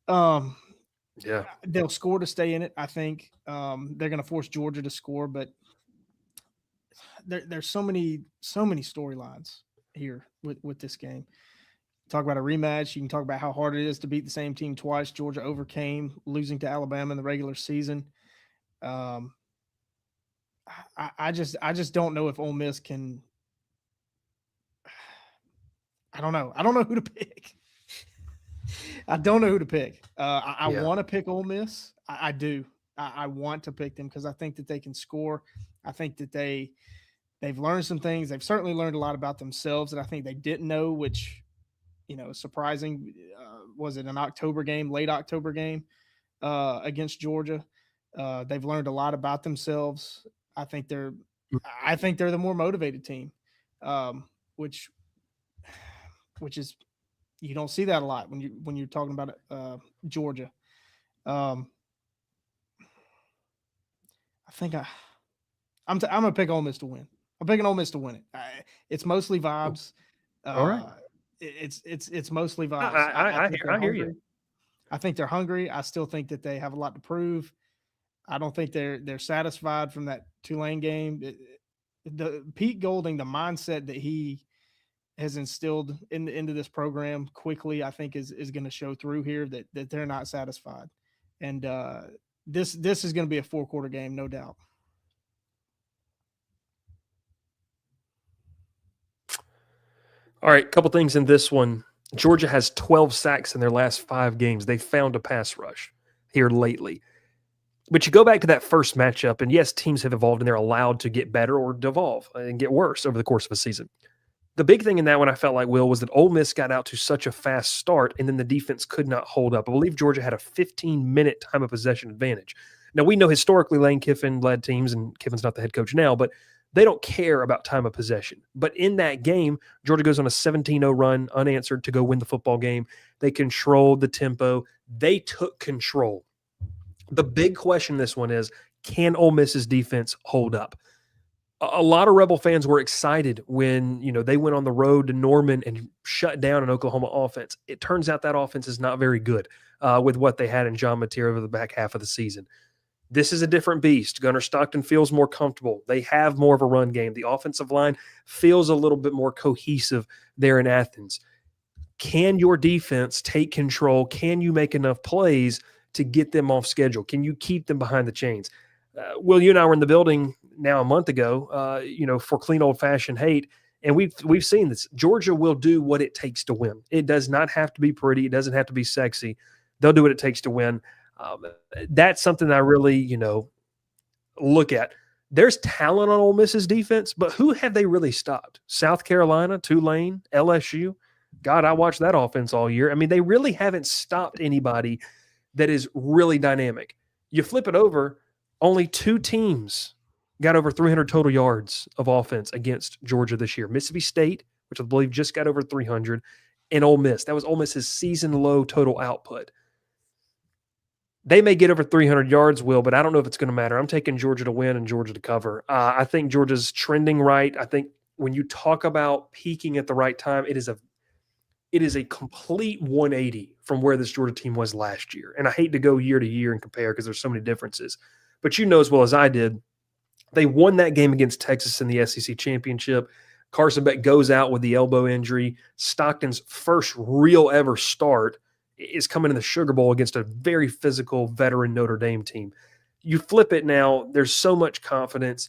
Yeah, they'll score to stay in it. I think they're going to force Georgia to score, but there's so many storylines here with this game. Talk about a rematch. You can talk about how hard it is to beat the same team twice. Georgia overcame losing to Alabama in the regular season. I just don't know if Ole Miss can. I don't know. I don't know who to pick. I don't know who to pick. I want to pick Ole Miss. I do. I want to pick them because I think that they can score. I think that they've learned some things. They've certainly learned a lot about themselves that I think they didn't know, which, is surprising. Was it an October game, late October game against Georgia? They've learned a lot about themselves. I think they're the more motivated team, which is, you don't see that a lot when you're talking about Georgia. I think I'm gonna pick Ole Miss to win. I'm picking Ole Miss to win it. It's mostly vibes. All right. It's mostly vibes. I hear you. I think they're hungry. I still think that they have a lot to prove. I don't think they're satisfied from that Tulane game. The Pete Golding, the mindset that he has instilled into this program quickly, I think is going to show through here that they're not satisfied. And this is going to be a 4-quarter game, no doubt. All right, a couple things in this one. Georgia has 12 sacks in their last 5 games. They found a pass rush here lately. But you go back to that first matchup, and yes, teams have evolved and they're allowed to get better or devolve and get worse over the course of a season. The big thing in that one I felt like, Will, was that Ole Miss got out to such a fast start and then the defense could not hold up. I believe Georgia had a 15-minute time of possession advantage. Now, we know historically Lane Kiffin led teams, and Kiffin's not the head coach now, but they don't care about time of possession. But in that game, Georgia goes on a 17-0 run, unanswered, to go win the football game. They controlled the tempo. They took control. The big question in this one is, can Ole Miss's defense hold up? A lot of Rebel fans were excited when, they went on the road to Norman and shut down an Oklahoma offense. It turns out that offense is not very good with what they had in John Mateer over the back half of the season. This is a different beast. Gunnar Stockton feels more comfortable. They have more of a run game. The offensive line feels a little bit more cohesive there in Athens. Can your defense take control? Can you make enough plays to get them off schedule? Can you keep them behind the chains? Will, you and I were in the building now a month ago, for Clean Old Fashioned Hate, And we've seen this. Georgia will do what it takes to win. It does not have to be pretty. It doesn't have to be sexy. They'll do what it takes to win. That's something that I really, look at. There's talent on Ole Miss's defense, but who have they really stopped? South Carolina, Tulane, LSU. God, I watched that offense all year. I mean, they really haven't stopped anybody that is really dynamic. You flip it over, only 2 teams got over 300 total yards of offense against Georgia this year. Mississippi State, which I believe just got over 300, and Ole Miss. That was Ole Miss's season-low total output. They may get over 300 yards, Will, but I don't know if it's going to matter. I'm taking Georgia to win and Georgia to cover. I think Georgia's trending right. I think when you talk about peaking at the right time, it is a complete 180 from where this Georgia team was last year. And I hate to go year to year and compare because there's so many differences. But you know as well as I did, they won that game against Texas in the SEC championship. Carson Beck goes out with the elbow injury. Stockton's first real ever start is coming in the Sugar Bowl against a very physical veteran Notre Dame team. You flip it now, there's so much confidence.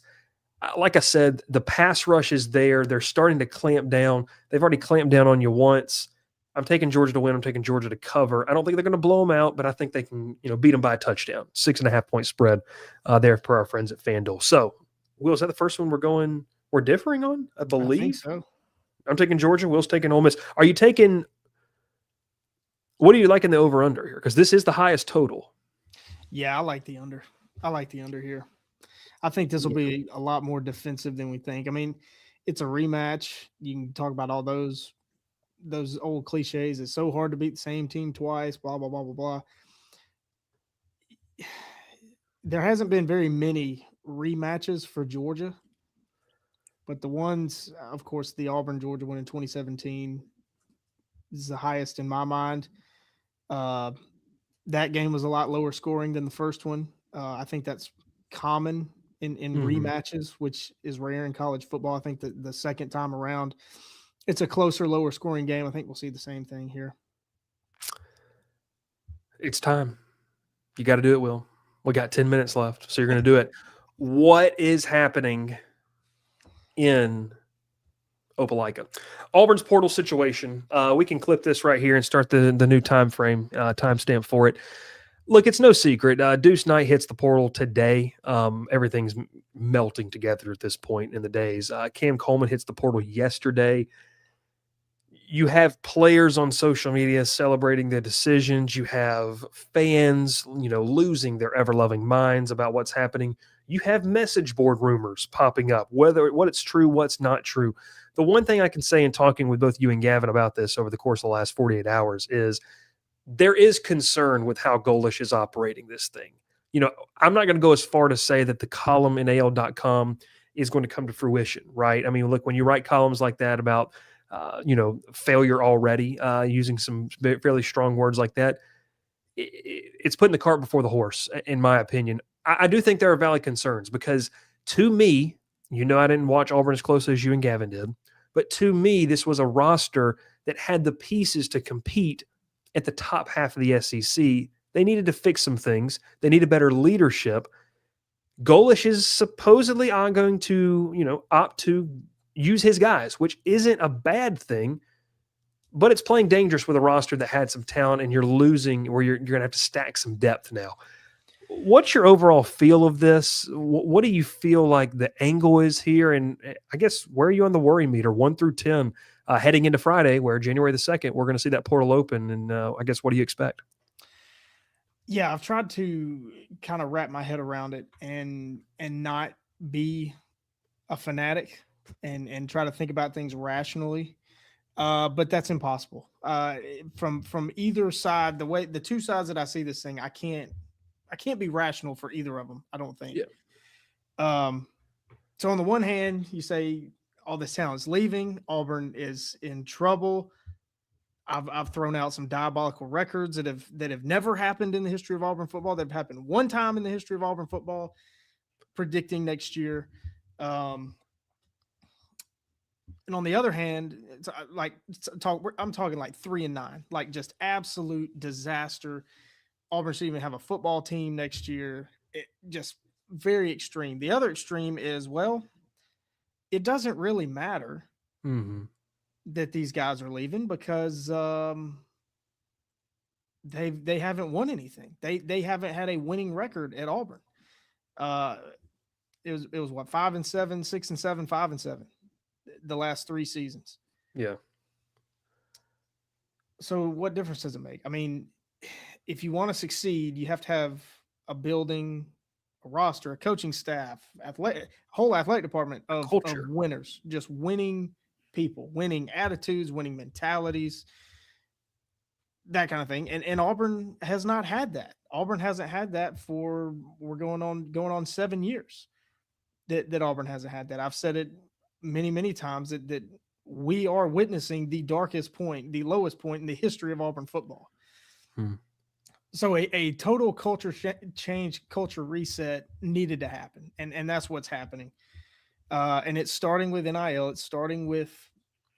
Like I said, the pass rush is there. They're starting to clamp down. They've already clamped down on you once. I'm taking Georgia to win. I'm taking Georgia to cover. I don't think they're going to blow them out, but I think they can, beat them by a touchdown. 6.5-point spread there for our friends at FanDuel. So, Will, is that the first one we're differing on? I believe. I think so. I'm taking Georgia. Will's taking Ole Miss. Are you taking – what do you like in the over-under here? Because this is the highest total. Yeah, I like the under. I like the under here. I think this will be a lot more defensive than we think. I mean, it's a rematch. You can talk about all those old cliches. It's so hard to beat the same team twice, blah, blah, blah, blah, blah. There hasn't been very many rematches for Georgia, but the ones, of course, the Auburn-Georgia one in 2017 is the highest in my mind. That game was a lot lower scoring than the first one. I think that's common in rematches, which is rare in college football. I think that the second time around, it's a closer, lower scoring game. I think we'll see the same thing here. It's time. You got to do it, Will. We got 10 minutes left, so you're going to do it. What is happening in Opelika? Auburn's portal situation. We can clip this right here and start the new time frame, timestamp for it. Look, it's no secret. Deuce Knight hits the portal today. Everything's melting together at this point in the days. Cam Coleman hits the portal yesterday. You have players on social media celebrating their decisions. You have fans, losing their ever-loving minds about what's happening. You have message board rumors popping up, what it's true, what's not true. The one thing I can say in talking with both you and Gavin about this over the course of the last 48 hours is there is concern with how Golish is operating this thing. I'm not going to go as far to say that the column in AL.com is going to come to fruition, right? I mean, look, when you write columns like that about, failure already, using some fairly strong words like that, it's putting the cart before the horse, in my opinion. I do think there are valid concerns because to me, I didn't watch Auburn as closely as you and Gavin did, but to me, this was a roster that had the pieces to compete at the top half of the SEC. They needed to fix some things. They needed better leadership. Golish is supposedly going to, opt to use his guys, which isn't a bad thing, but it's playing dangerous with a roster that had some talent and you're losing where you're going to have to stack some depth now. What's your overall feel of this? What do you feel like the angle is here? And I guess, where are you on the worry meter, 1 through 10, heading into Friday, where January the 2nd, we're going to see that portal open. And I guess, what do you expect? Yeah, I've tried to kind of wrap my head around it and not be a fanatic and try to think about things rationally. But that's impossible. From either side, the two sides that I see this thing, I can't be rational for either of them, I don't think. Yeah. So on the one hand, you say all this talent's leaving, Auburn is in trouble. I've thrown out some diabolical records that have never happened in the history of Auburn football. They've happened one time in the history of Auburn football, predicting next year. And on the other hand, I'm talking like 3-9, like just absolute disaster. Auburn should even have a football team next year. Just very extreme. The other extreme is, well, it doesn't really matter that these guys are leaving because they haven't won anything. They haven't had a winning record at Auburn. It was what, 5-7, 6-7, 5-7, the last 3 seasons. Yeah. So what difference does it make? I mean, if you want to succeed, you have to have a building, a roster, a coaching staff, whole athletic department of winners, just winning people, winning attitudes, winning mentalities, that kind of thing. And Auburn has not had that. Auburn hasn't had that for, we're going on 7 years that Auburn hasn't had that. I've said it many, many times that we are witnessing the darkest point, the lowest point in the history of Auburn football. So a total culture change, culture reset needed to happen. And that's what's happening. And it's starting with NIL. It's starting with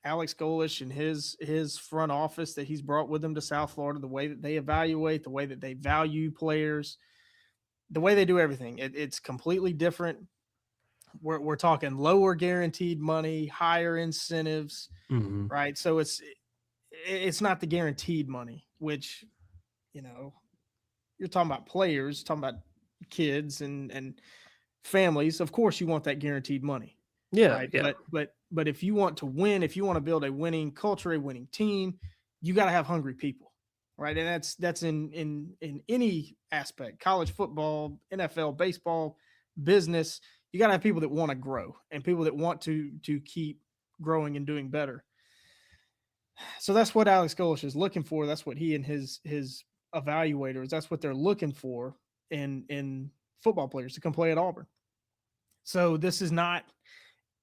Alex Golesh and his front office that he's brought with him to South Florida, the way that they evaluate, the way that they value players, the way they do everything. It's completely different. We're talking lower guaranteed money, higher incentives, right? So it's not the guaranteed money, which, you know, you're talking about players, talking about kids and families. Of course, you want that guaranteed money. Yeah, right? yeah. But if you want to win, if you want to build a winning culture, a winning team, you got to have hungry people, right? And that's in any aspect: college football, NFL, baseball, business. You got to have people that want to grow and people that want to keep growing and doing better. So that's what Alex Golesh is looking for. That's what he and his evaluators, that's what they're looking for in football players to come play at Auburn. So this is not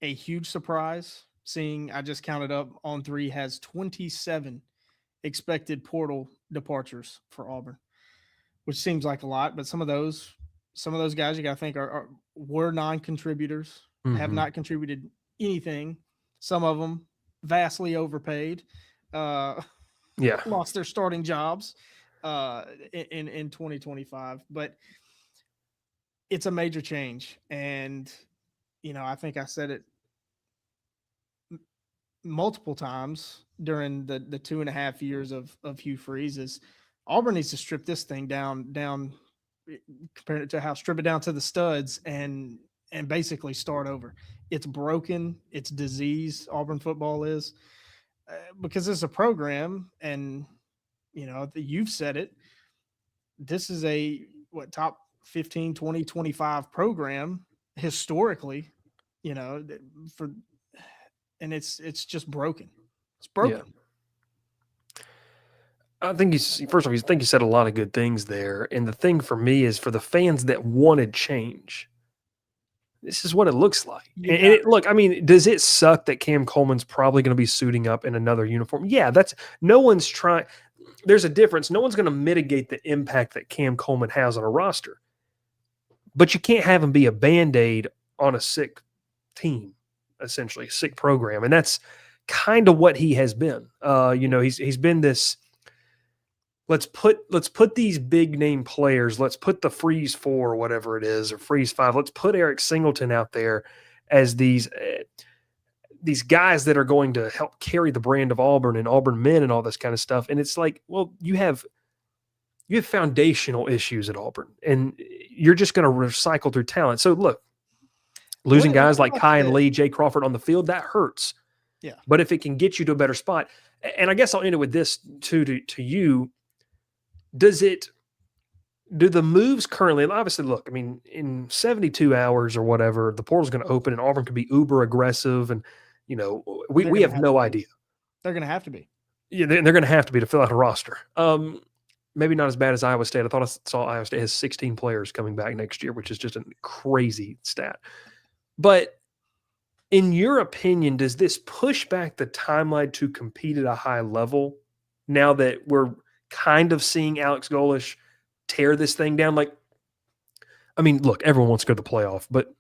a huge surprise, seeing I just counted up On3 has 27 expected portal departures for Auburn, which seems like a lot, but some of those guys you got to think were non-contributors, have not contributed anything. Some of them vastly overpaid, lost their starting jobs in 2025. But it's a major change. And, you know, I think I said it multiple times during the 2.5 years of Hugh Freeze is Auburn needs to strip this thing down compared it to how strip it down to the studs and basically start over. It's broken. It's diseased. Auburn football is because it's a program, and you know, you've said it. This is a top 15, 20, 25 program historically, you know, and it's just broken. It's broken. Yeah. I think you said a lot of good things there. And the thing for me is, for the fans that wanted change, this is what it looks like. Yeah. Look, I mean, does it suck that Cam Coleman's probably going to be suiting up in another uniform? Yeah, no one's trying. There's a difference. No one's going to mitigate the impact that Cam Coleman has on a roster. But you can't have him be a Band-Aid on a sick team, essentially, a sick program. And that's kind of what he has been. You know, he's been this. Let's put these big name players. Let's put the Freeze 4 or whatever it is, or Freeze 5. Let's put Eric Singleton out there as these guys that are going to help carry the brand of Auburn and Auburn men and all this kind of stuff. And it's like, well, you have foundational issues at Auburn, and you're just going to recycle through talent. So look, losing guys like Kai and Lee, Jay Crawford on the field, that hurts. Yeah. But if it can get you to a better spot, and I guess I'll end it with this too, to you. Do the moves currently, obviously, look, I mean, in 72 hours or whatever, the portal's going to open and Auburn could be uber aggressive. And, you know, we have no idea. They're going to have to be. Yeah, they're going to have to be to fill out a roster. Maybe not as bad as Iowa State. I thought I saw Iowa State has 16 players coming back next year, which is just a crazy stat. But in your opinion, does this push back the timeline to compete at a high level now that we're kind of seeing Alex Golesh tear this thing down? Like, I mean, look, everyone wants to go to the playoff, but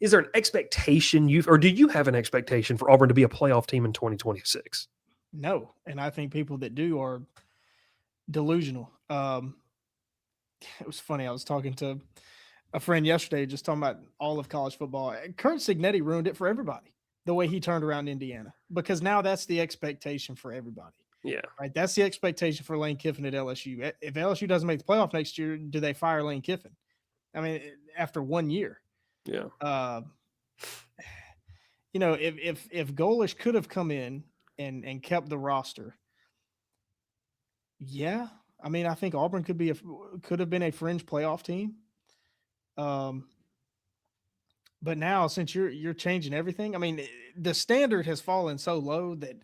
is there an expectation or do you have an expectation for Auburn to be a playoff team in 2026? No. And I think people that do are delusional. It was funny. I was talking to a friend yesterday, just talking about all of college football. Kurt Signetti ruined it for everybody. the way he turned around Indiana, because now that's the expectation for everybody. Yeah. Right. That's the expectation for Lane Kiffin at LSU. If LSU doesn't make the playoff next year, do they fire Lane Kiffin? I mean, after 1 year. Yeah. You know, if Golish could have come in and kept the roster, yeah. I mean, I think Auburn could have been a fringe playoff team. But now, since you're changing everything, I mean, the standard has fallen so low that,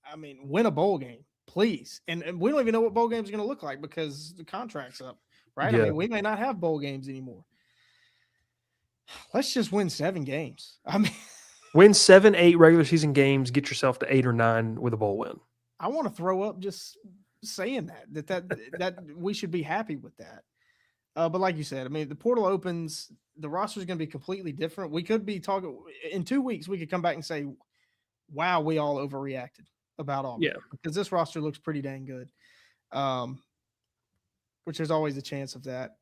I mean, win a bowl game, please. And we don't even know what bowl game is going to look like because the contract's up, right? Yeah. I mean, we may not have bowl games anymore. Let's just win 7 games. I mean, win 7, 8 regular season games, get yourself to 8 or 9 with a bowl win. I want to throw up just saying that we should be happy with that. But like you said, I mean, the portal opens, the roster is going to be completely different. We could be talking in 2 weeks. We could come back and say, wow, we all overreacted about Auburn. Yeah. Because this roster looks pretty dang good. Which there's always a chance of that.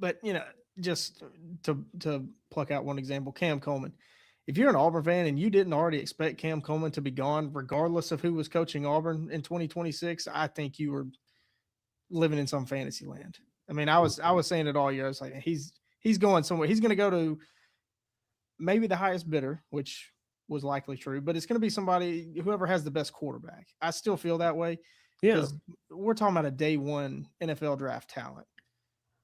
But, you know, just to pluck out one example, Cam Coleman. If you're an Auburn fan and you didn't already expect Cam Coleman to be gone, regardless of who was coaching Auburn in 2026, I think you were living in some fantasy land. I mean, I was saying it all year. I was like, he's going somewhere. He's going to go to maybe the highest bidder, which was likely true, but it's going to be somebody, whoever has the best quarterback. I still feel that way. Yeah. We're talking about a day one NFL draft talent.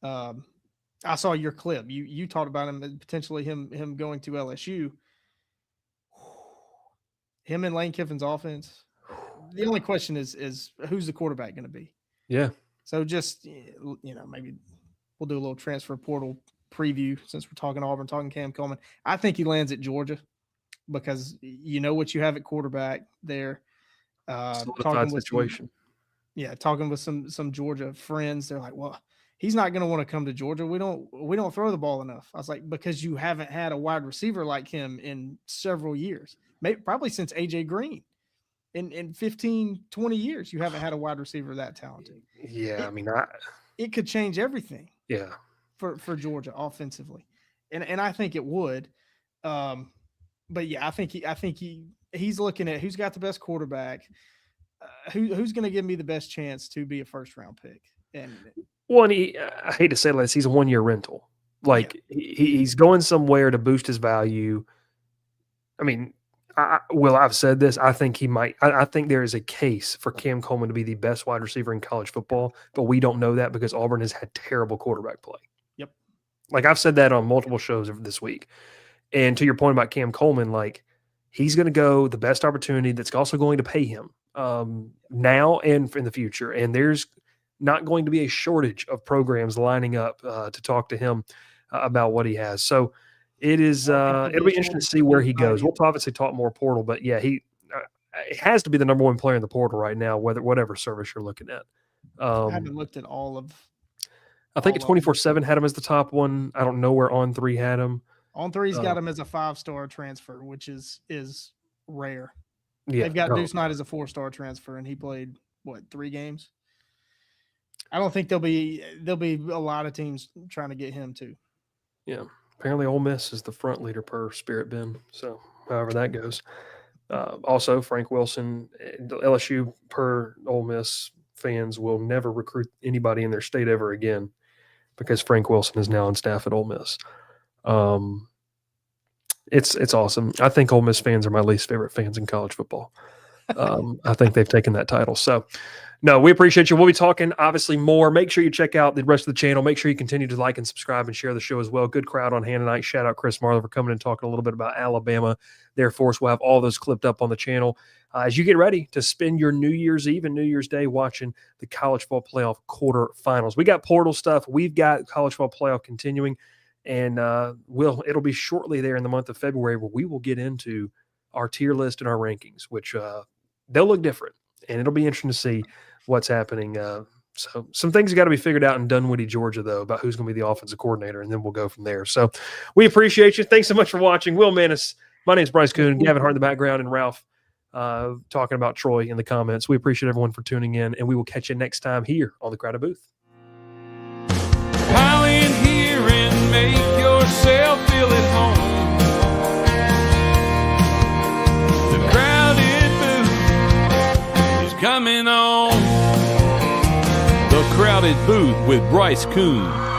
I saw your clip. You talked about him, potentially him going to LSU. Him and Lane Kiffin's offense. The only question is who's the quarterback going to be? Yeah. So just, you know, maybe we'll do a little transfer portal preview since we're talking Auburn, talking Cam Coleman. I think he lands at Georgia because you know what you have at quarterback there. Talking situation. Talking with some Georgia friends. They're like, well, he's not going to want to come to Georgia. We don't throw the ball enough. I was like, because you haven't had a wide receiver like him in several years, maybe probably since AJ Green. In 15, 20 years, you haven't had a wide receiver that talented. Yeah, it could change everything. Yeah, for Georgia offensively, and I think it would. But yeah, I think he's looking at who's got the best quarterback, who's going to give me the best chance to be a first round pick. And I hate to say this, he's a 1-year rental. Like he's going somewhere to boost his value. I mean. I've said this. I think he might. I think there is a case for Cam Coleman to be the best wide receiver in college football, but we don't know that because Auburn has had terrible quarterback play. Yep. Like I've said that on multiple shows this week. And to your point about Cam Coleman, like he's going to go the best opportunity that's also going to pay him now and in the future. And there's not going to be a shortage of programs lining up to talk to him about what he has. So. It is. It'll be interesting to see where he goes. We'll obviously talk more portal, but yeah, he has to be the number 1 player in the portal right now, whatever service you're looking at. I haven't looked at all of. I think 24/7 had him as the top one. I don't know where On3 had him. On3's got him as a 5-star transfer, which is rare. Yeah, they've got Deuce Knight as a 4-star transfer, and he played 3 games. I don't think there'll be a lot of teams trying to get him too. Yeah. Apparently, Ole Miss is the front leader per Spirit Ben. So, however that goes. Also, Frank Wilson, LSU per Ole Miss fans will never recruit anybody in their state ever again because Frank Wilson is now on staff at Ole Miss. It's awesome. I think Ole Miss fans are my least favorite fans in college football. I think they've taken that title. So, no, we appreciate you. We'll be talking obviously more. Make sure you check out the rest of the channel. Make sure you continue to like and subscribe and share the show as well. Good crowd on hand tonight. Shout out Chris Marlowe for coming and talking a little bit about Alabama. Therefore, we'll have all those clipped up on the channel as you get ready to spend your New Year's Eve and New Year's Day watching the College Football Playoff Quarterfinals. We got portal stuff. We've got College Football Playoff continuing, and it'll be shortly there in the month of February where we will get into our tier list and our rankings, which they'll look different, and it'll be interesting to see what's happening. So some things got to be figured out in Dunwoody, Georgia, though, about who's going to be the offensive coordinator, and then we'll go from there. So we appreciate you. Thanks so much for watching. Will Maness, my name's Bryce Koon, Gavin Hart in the background, and Ralph talking about Troy in the comments. We appreciate everyone for tuning in, and we will catch you next time here on the Crowded Booth. Pile in here and make yourself feel at home. Crowded Booth with Bryce Koon.